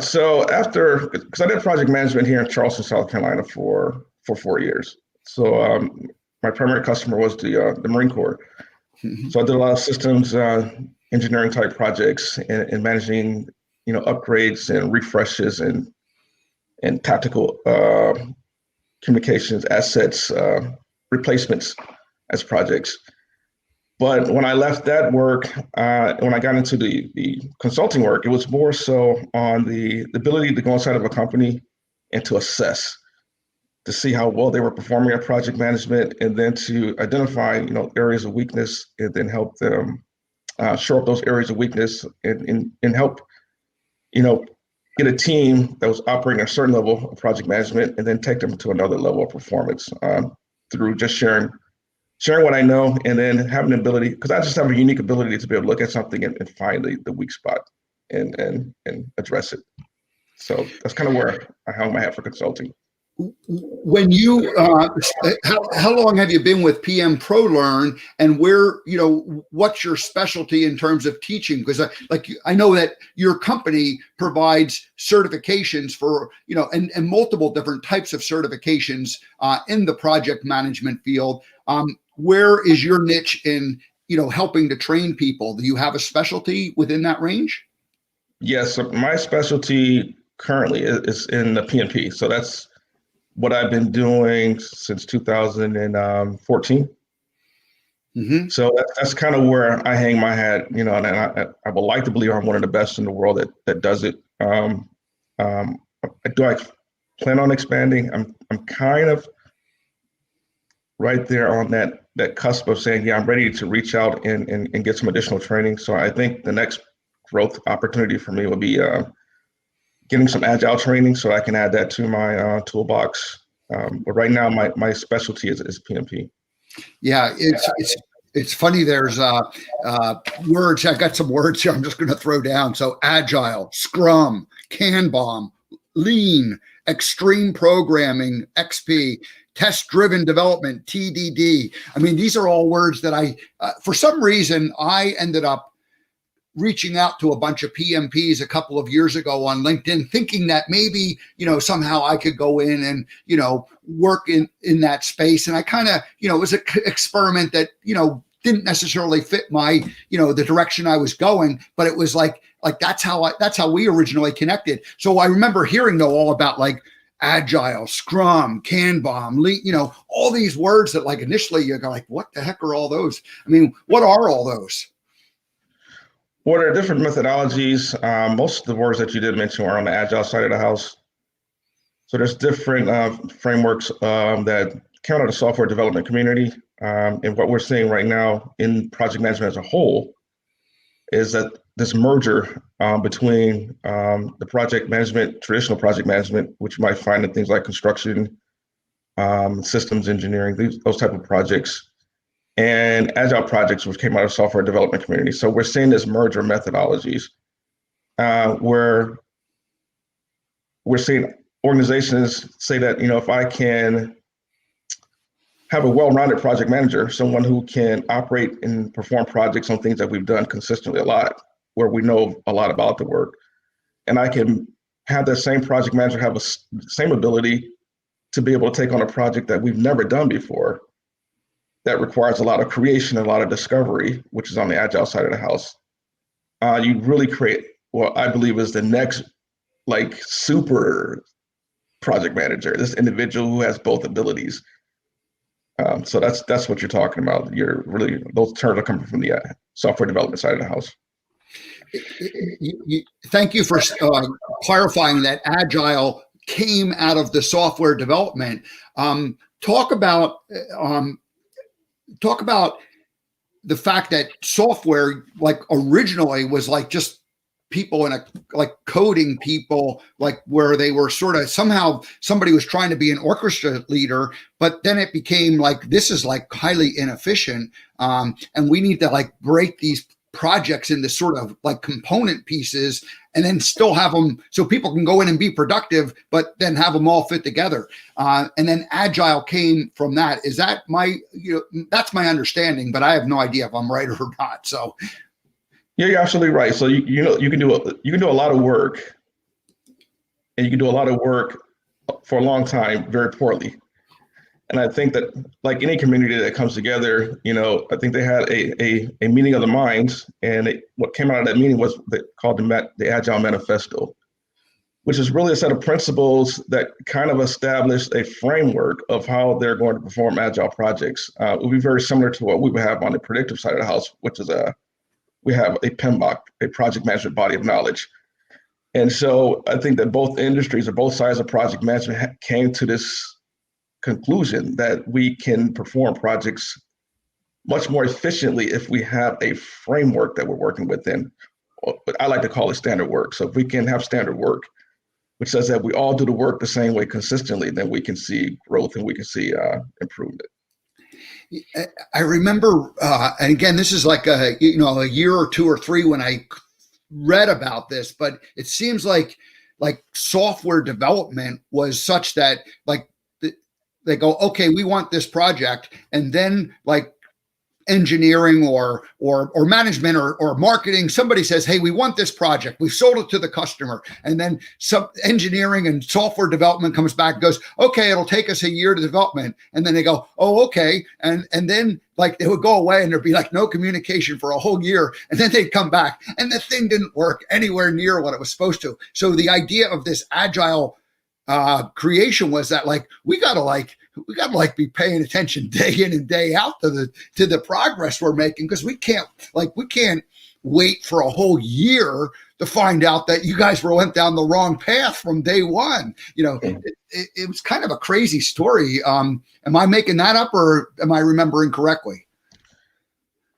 So because I did project management here in Charleston, South Carolina for 4 years. So my primary customer was the Marine Corps. Mm-hmm. So I did a lot of systems engineering type projects and managing, upgrades and refreshes and tactical communications assets, replacements as projects. But when I left that work, when I got into the consulting work, it was more so on the ability to go inside of a company and to assess, to see how well they were performing at project management, and then to identify, areas of weakness, and then help them shore up those areas of weakness, and help, get a team that was operating at a certain level of project management, and then take them to another level of performance through just sharing what I know, and then having the ability, because I just have a unique ability to be able to look at something and find the weak spot and address it. So that's kind of where I hung my hat for consulting. when you how long have you been with PM-ProLearn, and what's your specialty in terms of teaching? Because I know that your company provides certifications for and multiple different types of certifications in the project management field. Where is your niche in helping to train people? Do you have a specialty within that range? Yes, so my specialty currently is in the PMP. So that's what I've been doing since 2014. Mm-hmm. So that's kind of where I hang my hat, and I would like to believe I'm one of the best in the world that does it. Do I plan on expanding? I'm kind of right there on that cusp of saying, yeah, I'm ready to reach out and get some additional training. So I think the next growth opportunity for me would be getting some agile training so I can add that to my toolbox. But right now, my specialty is PMP. Yeah, it's funny. There's words. I got some words here I'm just going to throw down. So agile, Scrum, Kanban, Lean, Extreme Programming, XP, Test-Driven Development, TDD. I mean, these are all words that for some reason, I ended up reaching out to a bunch of PMPs a couple of years ago on LinkedIn, thinking that maybe, somehow I could go in and, work in that space. And I kind of, it was an experiment that, didn't necessarily fit my, the direction I was going, but it was like that's how we originally connected. So I remember hearing though all about like agile, Scrum, Kanban, Lean, all these words that like initially you're like, what the heck are all those? I mean, what are all those? Well, there are different methodologies. Most of the words that you did mention are on the agile side of the house. So there's different frameworks that came out of the software development community. And what we're seeing right now in project management as a whole is that this merger between the project management, traditional project management, which you might find in things like construction, systems engineering, those type of projects, and agile projects, which came out of software development community. So we're seeing this merger methodologies where we're seeing organizations say that, if I can have a well-rounded project manager, someone who can operate and perform projects on things that we've done consistently a lot, where we know a lot about the work, and I can have that same project manager have the same ability to be able to take on a project that we've never done before, that requires a lot of creation and a lot of discovery, which is on the agile side of the house. You really create what I believe is the next super project manager, this individual who has both abilities. So that's what you're talking about. You're really, those terms are coming from the software development side of the house. Thank you for clarifying that agile came out of the software development. Talk about the fact that software originally was just people in coding people, where they were sort of somehow somebody was trying to be an orchestra leader, but then it became this is highly inefficient. And we need to break these projects into sort of component pieces and then still have them so people can go in and be productive, but then have them all fit together. And then agile came from that. Is that that's my understanding, but I have no idea if I'm right or not. So. Yeah, you're absolutely right. So you can do a lot of work, and you can do a lot of work for a long time very poorly. And I think that any community that comes together, I think they had a meeting of the minds, and what came out of that meeting was called the Agile Manifesto, which is really a set of principles that kind of established a framework of how they're going to perform agile projects. It would be very similar to what we would have on the predictive side of the house, which is we have a PMBOK, a project management body of knowledge. And so I think that both industries or both sides of project management came to this conclusion that we can perform projects much more efficiently if we have a framework that we're working within. But I like to call it standard work. So if we can have standard work, which says that we all do the work the same way consistently, then we can see growth and we can see improvement. I remember, and again, this is a year or two or three when I read about this, but it seems like software development was such that they go, okay, we want this project. And then like engineering or management or marketing, somebody says, hey, we want this project. We've sold it to the customer. And then some engineering and software development comes back and goes, okay, it'll take us a year to development. And then they go, oh, okay. And then like they would go away and there'd be like no communication for a whole year. And then they'd come back and the thing didn't work anywhere near what it was supposed to. So the idea of this agile creation was that like we gotta be paying attention day in and day out to the progress we're making, because we can't wait for a whole year to find out that you guys went down the wrong path from day one. It was kind of a crazy story. Am I making that up or am I remembering correctly?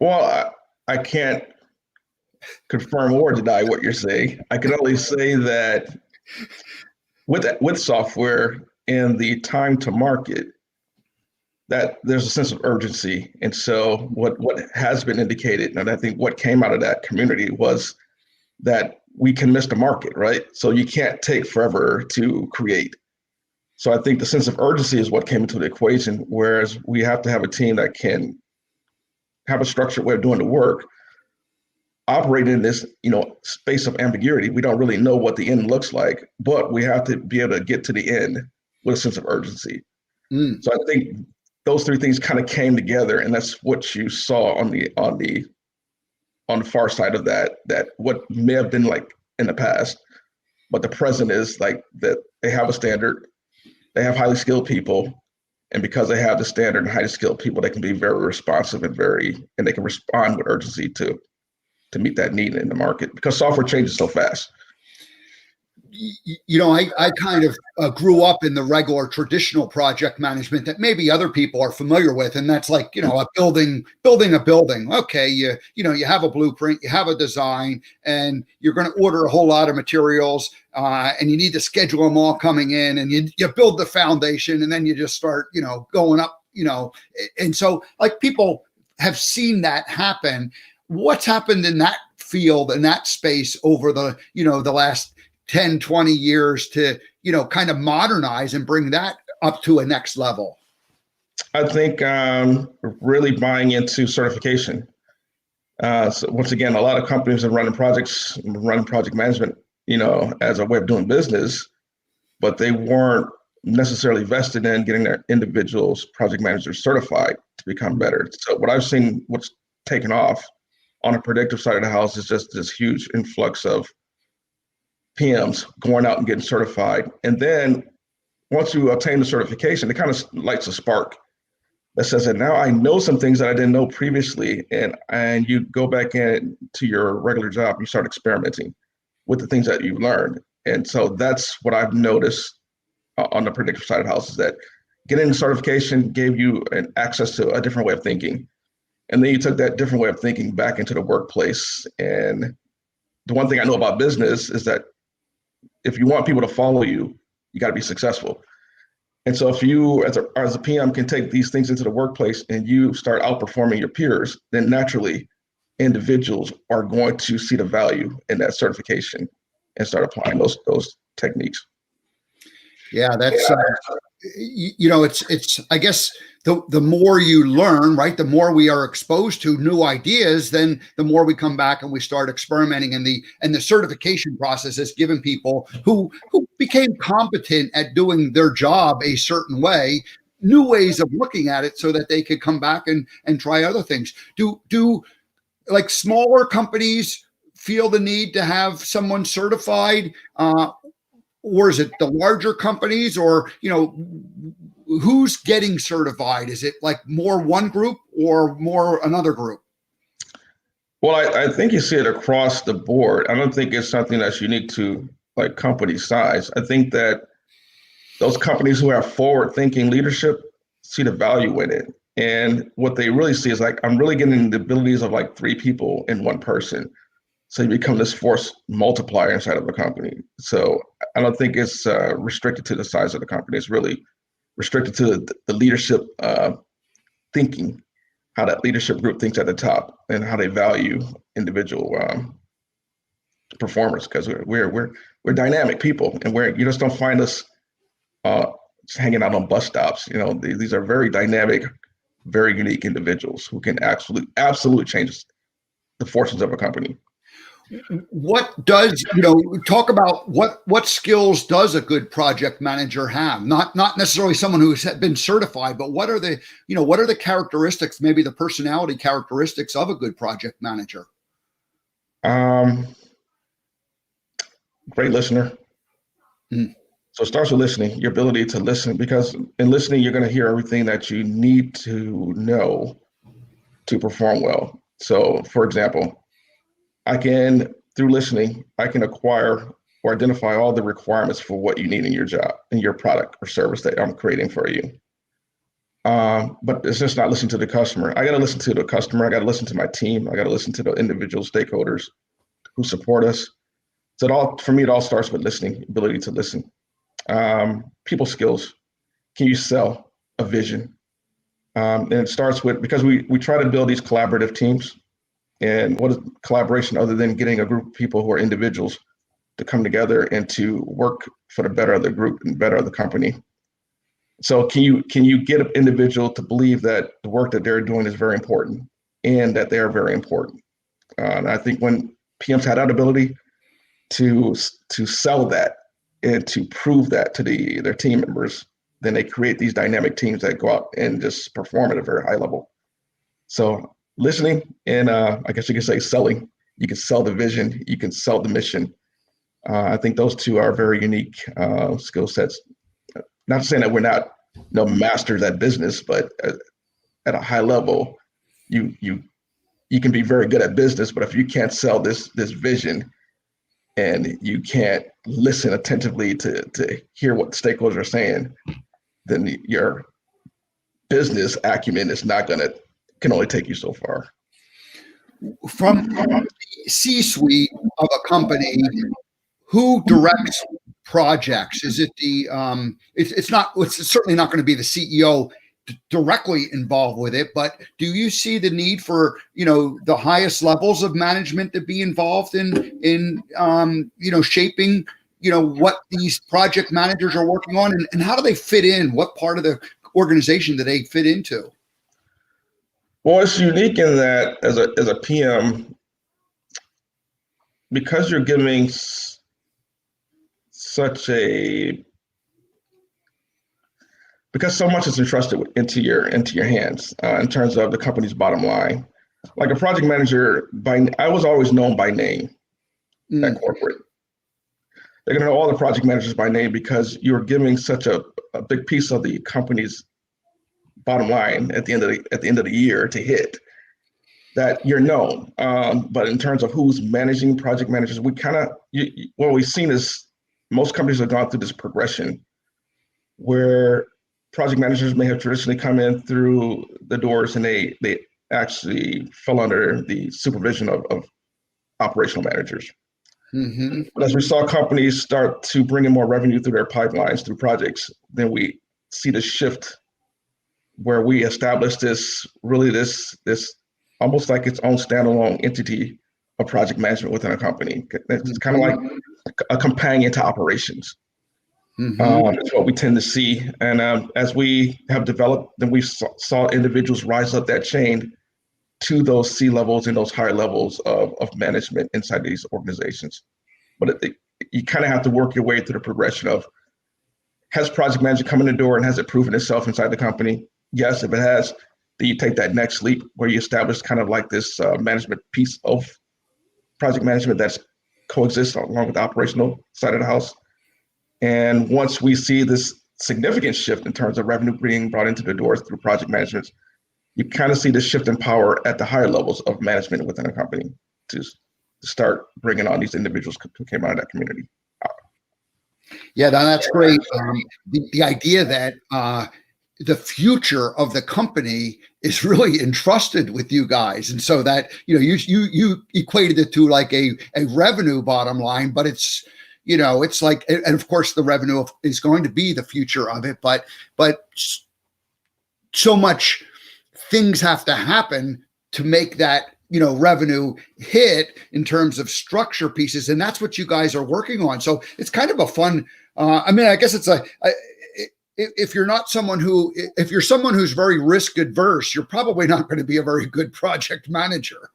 Well, I can't confirm or deny what you're saying. I can only say that with software and the time to market, that there's a sense of urgency. And so what has been indicated, and I think what came out of that community was that we can miss the market, right? So you can't take forever to create. So I think the sense of urgency is what came into the equation, whereas we have to have a team that can have a structured way of doing the work, operate in this, space of ambiguity. We don't really know what the end looks like, but we have to be able to get to the end with a sense of urgency. So I think those three things kind of came together, and that's what you saw on the far side of that what may have been like in the past, but the present is like that they have a standard, they have highly skilled people, and because they have the standard and highly skilled people, they can be very responsive and they can respond with urgency to meet that need in the market, because software changes so fast. I kind of grew up in the regular traditional project management that maybe other people are familiar with. And that's like, building a building. Okay. You have a blueprint, you have a design, and you're going to order a whole lot of materials, and you need to schedule them all coming in, and you build the foundation, and then you just start, going up, and so like people have seen that happen. What's happened in that field and that space over the last 10, 20 years to, kind of modernize and bring that up to a next level? I think really buying into certification. So once again, a lot of companies are running project management, as a way of doing business, but they weren't necessarily vested in getting their individuals, project managers certified to become better. So what I've seen, what's taken off on a predictive side of the house is just this huge influx of PMs going out and getting certified. And then once you obtain the certification, it kind of lights a spark that says that now I know some things that I didn't know previously. And you go back into your regular job, you start experimenting with the things that you learned. And so that's what I've noticed on the predictive side of the house, is that getting the certification gave you an access to a different way of thinking. And then you took that different way of thinking back into the workplace. And the one thing I know about business is that if you want people to follow you, you got to be successful. And so if you as a PM can take these things into the workplace and you start outperforming your peers, then naturally individuals are going to see the value in that certification and start applying those techniques. Yeah, that's it's I guess the more you learn, right, the more we are exposed to new ideas, then the more we come back and we start experimenting. And the certification process has given people who became competent at doing their job a certain way new ways of looking at it, so that they could come back and try other things. Do like smaller companies feel the need to have someone certified, or is it the larger companies, or who's getting certified? Is it like more one group or more another group? Well, I think you see it across the board. I don't think it's something that's unique to like company size. I think that those companies who have forward-thinking leadership see the value in it. And what they really see is like, I'm really getting the abilities of like 3 people in one person. So you become this force multiplier inside of a company. So I don't think it's restricted to the size of the company. It's really restricted to the leadership thinking, how that leadership group thinks at the top, and how they value individual performers. Because we're dynamic people, and you just don't find us just hanging out on bus stops. These are very dynamic, very unique individuals who can absolutely change the fortunes of a company. What does, talk about what skills does a good project manager have? Not necessarily someone who's been certified, but what are the characteristics, maybe the personality characteristics of a good project manager? Great listener. So it starts with listening, your ability to listen, because in listening, you're going to hear everything that you need to know to perform well. So for example, through listening, I can acquire or identify all the requirements for what you need in your job, in your product or service that I'm creating for you. But it's just not listening to the customer. I got to listen to the customer. I got to listen to my team. I got to listen to the individual stakeholders who support us. So for me, it all starts with listening, ability to listen. People skills. Can you sell a vision? And it starts with, because we try to build these collaborative teams. And what is collaboration other than getting a group of people who are individuals to come together and to work for the better of the group and better of the company? So can you get an individual to believe that the work that they're doing is very important and that they are very important? And I think when PMs had that ability to sell that and to prove that to their team members, then they create these dynamic teams that go out and just perform at a very high level. So listening and I guess you could say selling. You can sell the vision, you can sell the mission. I think those two are very unique skill sets. Not saying that we're not masters at business, but at a high level, you can be very good at business, but if you can't sell this vision and you can't listen attentively to hear what the stakeholders are saying, then your business acumen is can only take you so far. From the C-suite of a company, who directs projects? Is it it's certainly not going to be the CEO directly involved with it, but do you see the need for, the highest levels of management to be involved in shaping, what these project managers are working on, and how do they fit in? What part of the organization do they fit into? Well, it's unique in that as a PM, because you're giving because so much is entrusted into your hands in terms of the company's bottom line. Like a project manager, I was always known by name at corporate. They're going to know all the project managers by name because you're giving such a big piece of the company's bottom line at the end of the year to hit, that you're known. But in terms of who's managing project managers, what we've seen is most companies have gone through this progression where project managers may have traditionally come in through the doors and they actually fell under the supervision of operational managers. Mm-hmm. But as we saw companies start to bring in more revenue through their pipelines, through projects, then we see the shift where we establish this almost like its own standalone entity of project management within a company. It's kind of like a companion to operations. Mm-hmm. It's what we tend to see. And as we have developed, then we saw individuals rise up that chain to those C levels and those higher levels of management inside these organizations. But you kind of have to work your way through the progression of, has project manager come in the door and has it proven itself inside the company? Yes, if it has, then you take that next leap where you establish kind of like this management piece of project management that's coexists along with the operational side of the house. And once we see this significant shift in terms of revenue being brought into the doors through project management, you kind of see this shift in power at the higher levels of management within a company to start bringing on these individuals who came out of that community. Yeah, that's great. The idea that the future of the company is really entrusted with you guys, and so that you equated it to like a revenue bottom line, but it's it's like, and of course the revenue is going to be the future of it, but so much things have to happen to make that revenue hit in terms of structure pieces, and that's what you guys are working on. So it's kind of a fun. I guess it's if you're not someone who, if you're someone who's very risk adverse, you're probably not going to be a very good project manager.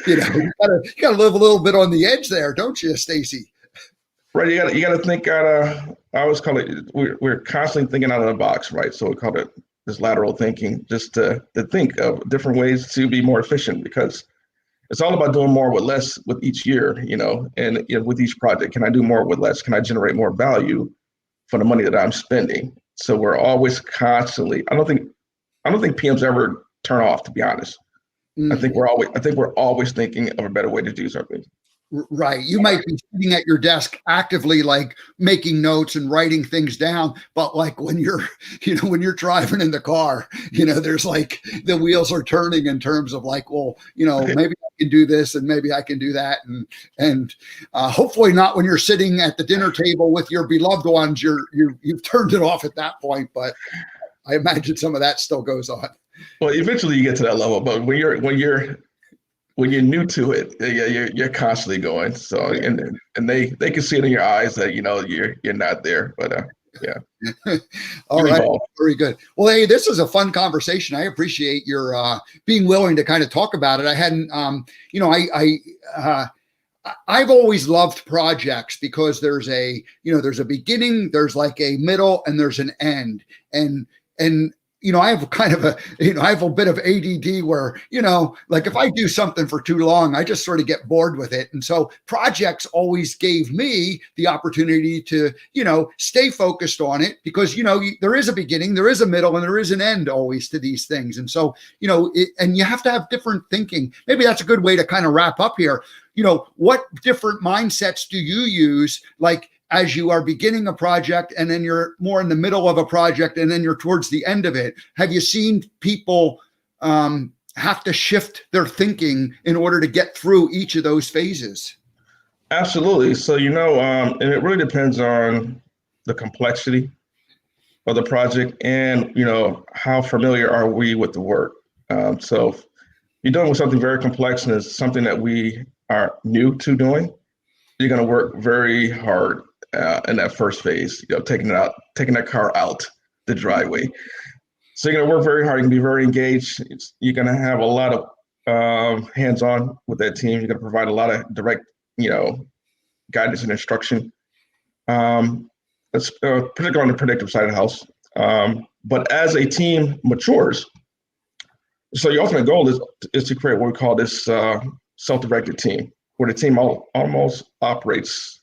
You gotta live a little bit on the edge there, don't you, Stacy? Right. You gotta think out of, I always call it, we're constantly thinking out of the box, right? So we call it this lateral thinking, just to think of different ways to be more efficient, because it's all about doing more with less with each year, and with each project. Can I do more with less? Can I generate more value for the money that I'm spending? So we're always constantly, I don't think PMs ever turn off, to be honest. I think we're always thinking of a better way to do something. Right. You might be sitting at your desk actively like making notes and writing things down, but like when you're driving in the car, there's like the wheels are turning in terms of like, well, maybe I can do this and maybe I can do that. And hopefully not when you're sitting at the dinner table with your beloved ones, you've turned it off at that point, but I imagine some of that still goes on. Well, eventually you get to that level, but when you're new to it, you're constantly going. So and they can see it in your eyes that you're not there. But yeah. All right, very good. Well, hey, this is a fun conversation. I appreciate your being willing to kind of talk about it. I hadn't, I've always loved projects because there's a beginning, there's like a middle, and there's an end, and I have kind of I have a bit of ADD where, like if I do something for too long, I just sort of get bored with it. And so projects always gave me the opportunity to, stay focused on it because, there is a beginning, there is a middle, and there is an end always to these things. And so, and you have to have different thinking. Maybe that's a good way to kind of wrap up here. What different mindsets do you use? Like, as you are beginning a project and then you're more in the middle of a project and then you're towards the end of it, have you seen people have to shift their thinking in order to get through each of those phases? Absolutely. So, and it really depends on the complexity of the project and, how familiar are we with the work. So if you're dealing with something very complex and it's something that we are new to doing, you're going to work very hard in that first phase, taking that car out the driveway. So you're going to work very hard. You can be very engaged. You're going to have a lot of hands-on with that team. You're going to provide a lot of direct, guidance and instruction. That's particularly on the predictive side of the house. But as a team matures, so your ultimate goal is to create what we call this self-directed team, where the team almost operates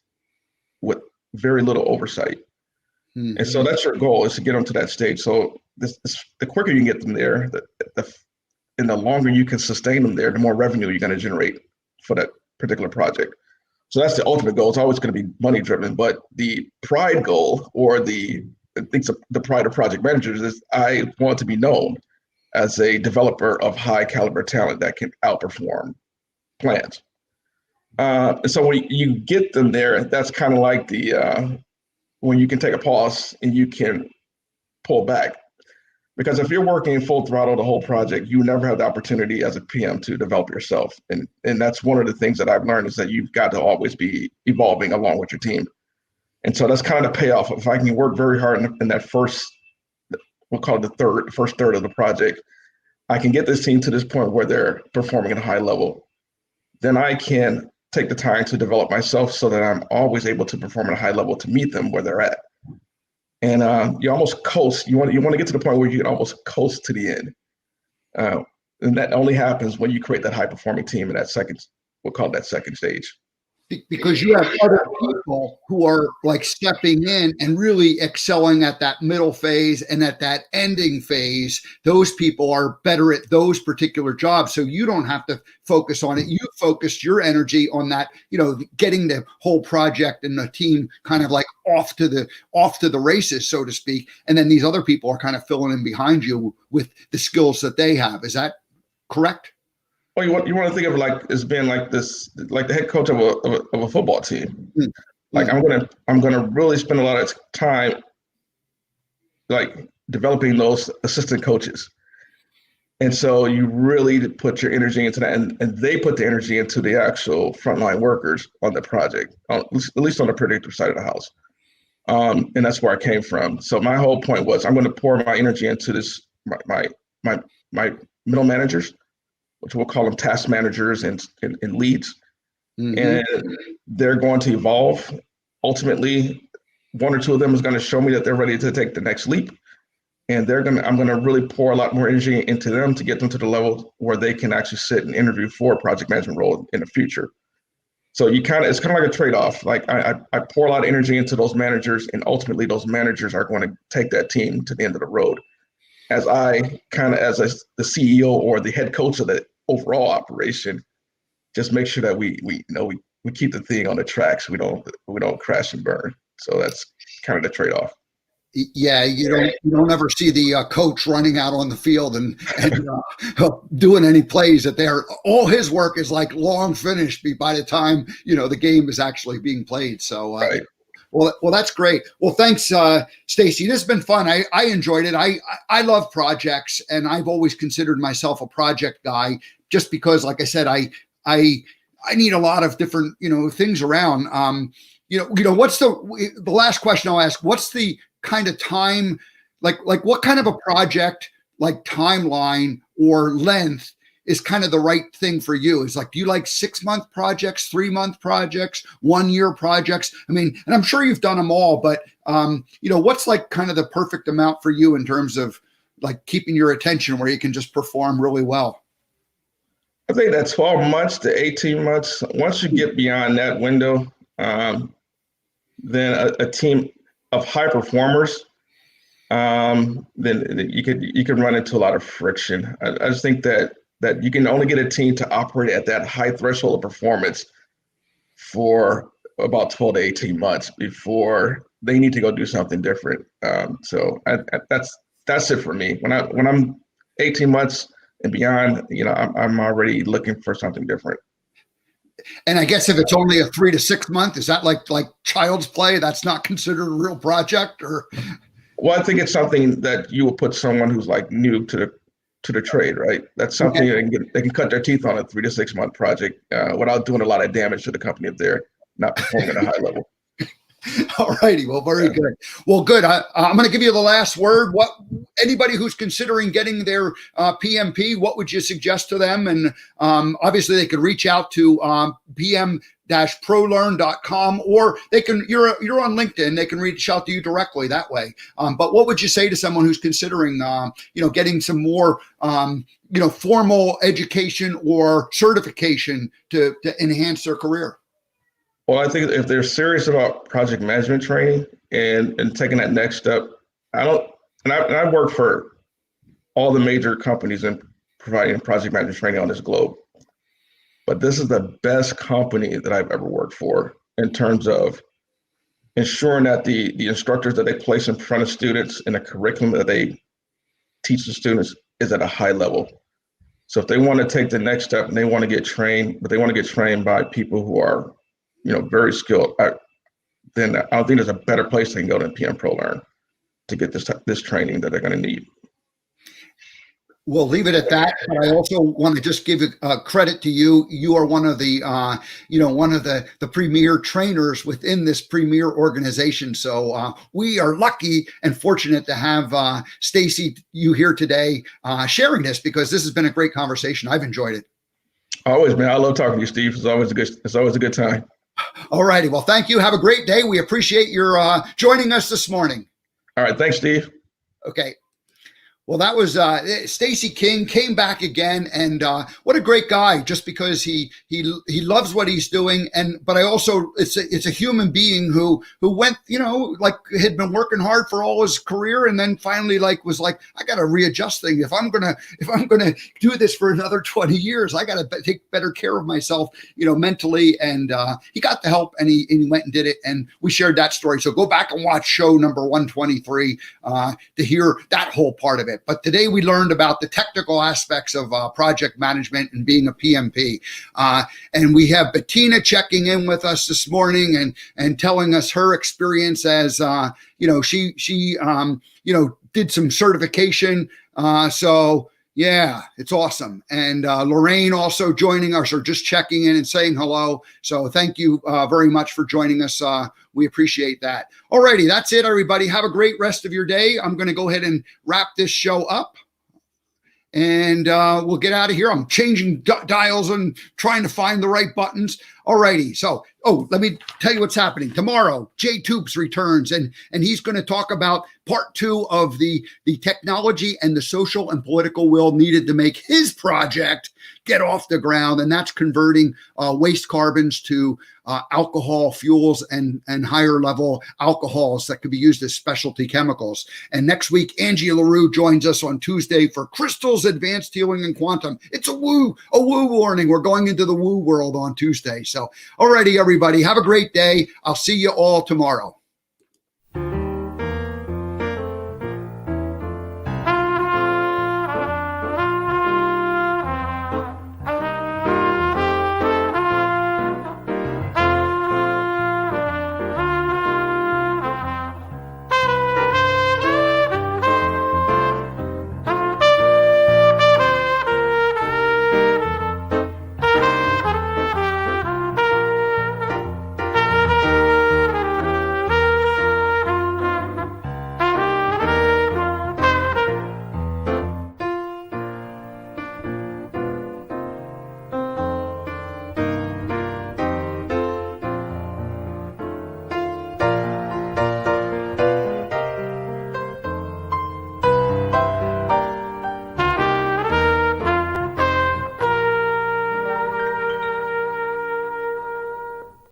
with very little oversight. Mm-hmm. And so that's your goal, is to get them to that stage. So the quicker you can get them there, and the longer you can sustain them there, the more revenue you're going to generate for that particular project. So that's the ultimate goal. It's always going to be money driven, but the pride goal, or the pride of project managers, is I want to be known as a developer of high caliber talent that can outperform plans. And so when you get them there, that's kind of like when you can take a pause and you can pull back. Because if you're working full throttle the whole project, you never have the opportunity as a PM to develop yourself. And that's one of the things that I've learned, is that you've got to always be evolving along with your team. And so that's kind of the payoff. If I can work very hard in that first, we'll call it the first third of the project, I can get this team to this point where they're performing at a high level. Then I can take the time to develop myself so that I'm always able to perform at a high level to meet them where they're at. And you almost coast. You want to get to the point where you can almost coast to the end. And that only happens when you create that high performing team in that second, we'll call it that second stage. Because you have other people who are like stepping in and really excelling at that middle phase and at that ending phase. Those people are better at those particular jobs. So you don't have to focus on it. You focused your energy on that, getting the whole project and the team kind of like off to the races, so to speak. And then these other people are kind of filling in behind you with the skills that they have. Is that correct? Well, you want to think of it like as being like this, like the head coach of a football team. Mm-hmm. Like I'm gonna really spend a lot of time like developing those assistant coaches. And so you really put your energy into that, and they put the energy into the actual frontline workers on the project, at least on the predictive side of the house. And that's where I came from. So my whole point was I'm going to pour my energy into this, my middle managers, which we'll call them task managers and leads. Mm-hmm. And they're going to evolve. Ultimately, one or two of them is going to show me that they're ready to take the next leap. And I'm going to really pour a lot more energy into them to get them to the level where they can actually sit and interview for a project management role in the future. So it's kind of like a trade-off. Like I pour a lot of energy into those managers, and ultimately those managers are going to take that team to the end of the road. As the CEO or the head coach of the overall operation, just make sure that we keep the thing on the tracks. We don't crash and burn. So that's kind of the trade-off. Yeah, you don't ever see the coach running out on the field and doing any plays that they're all his work is like long finished by the time the game is actually being played. So right. Well, that's great. Well, thanks, Stacy. This has been fun. I enjoyed it. I love projects, and I've always considered myself a project guy, just because, like I said, I need a lot of different things around. What's the last question I'll ask? What's the kind of time, like what kind of a project, like timeline or length is kind of the right thing for you? Is like, do you like 6-month projects, 3-month projects, 1-year projects? I mean, and I'm sure you've done them all, but what's like kind of the perfect amount for you in terms of like keeping your attention where you can just perform really well? I think that 12 months to 18 months, once you get beyond that window, then a team of high performers, then you could run into a lot of friction. I just think that you can only get a team to operate at that high threshold of performance for about 12 to 18 months before they need to go do something different. So that's it for me. When I'm 18 months and beyond, I'm already looking for something different. And I guess if it's only a 3 to 6 month, is that like child's play? That's not considered a real project, or? Well, I think it's something that you will put someone who's like new to the trade, right? That's something they can cut their teeth on a 3 to 6 month project without doing a lot of damage to the company if they're not performing at a high level. All righty. Well, very good. Well, good. I'm going to give you the last word. Anybody who's considering getting their PMP, what would you suggest to them? And obviously they could reach out to PM-ProLearn.com, or you're on LinkedIn. They can reach out to you directly that way. But what would you say to someone who's considering, getting some more, formal education or certification to enhance their career? Well, I think if they're serious about project management training and taking that next step, I work for all the major companies in providing project management training on this globe. But this is the best company that I've ever worked for in terms of ensuring that the instructors that they place in front of students and the curriculum that they teach the students is at a high level. So if they want to take the next step and they want to get trained, but they want to get trained by people who are very skilled, then I don't think there's a better place they can go than PM-ProLearn to get this training that they're going to need. We'll leave it at that. But I also want to just give credit to you. You are one of the, the premier trainers within this premier organization. So we are lucky and fortunate to have Stacy, you here today, sharing this, because this has been a great conversation. I've enjoyed it. Always, man. I love talking to you, Steve. It's always a good time. All righty. Well, thank you. Have a great day. We appreciate your joining us this morning. All right. Thanks, Steve. Okay. Well, that was Stacy King, came back again, and what a great guy! Just because he loves what he's doing, but I also it's a human being who went, had been working hard for all his career, and then finally was like, I got to readjust things. If I'm gonna do this for another 20 years, I got to take better care of myself, mentally. And he got the help, and he went and did it, and we shared that story. So go back and watch show number 123 to hear that whole part of it. But today we learned about the technical aspects of project management and being a PMP. And we have Bettina checking in with us this morning and telling us her experience as, she did some certification. So Yeah, it's awesome. And Lorraine also joining us or just checking in and saying hello. So thank you very much for joining us. We appreciate that. Alrighty, that's it, everybody. Have a great rest of your day. I'm going to go ahead and wrap this show up. And we'll get out of here. I'm changing dials and trying to find the right buttons. Alrighty. So, let me tell you what's happening. Tomorrow, Jay Toops returns, and he's going to talk about part 2 of the technology and the social and political will needed to make his project get off the ground. And that's converting waste carbons to alcohol fuels and higher level alcohols that could be used as specialty chemicals. And next week, Angie LaRue joins us on Tuesday for Crystals, Advanced Healing, and Quantum. It's a woo warning. We're going into the woo world on Tuesday. So, alrighty, everybody, have a great day. I'll see you all tomorrow.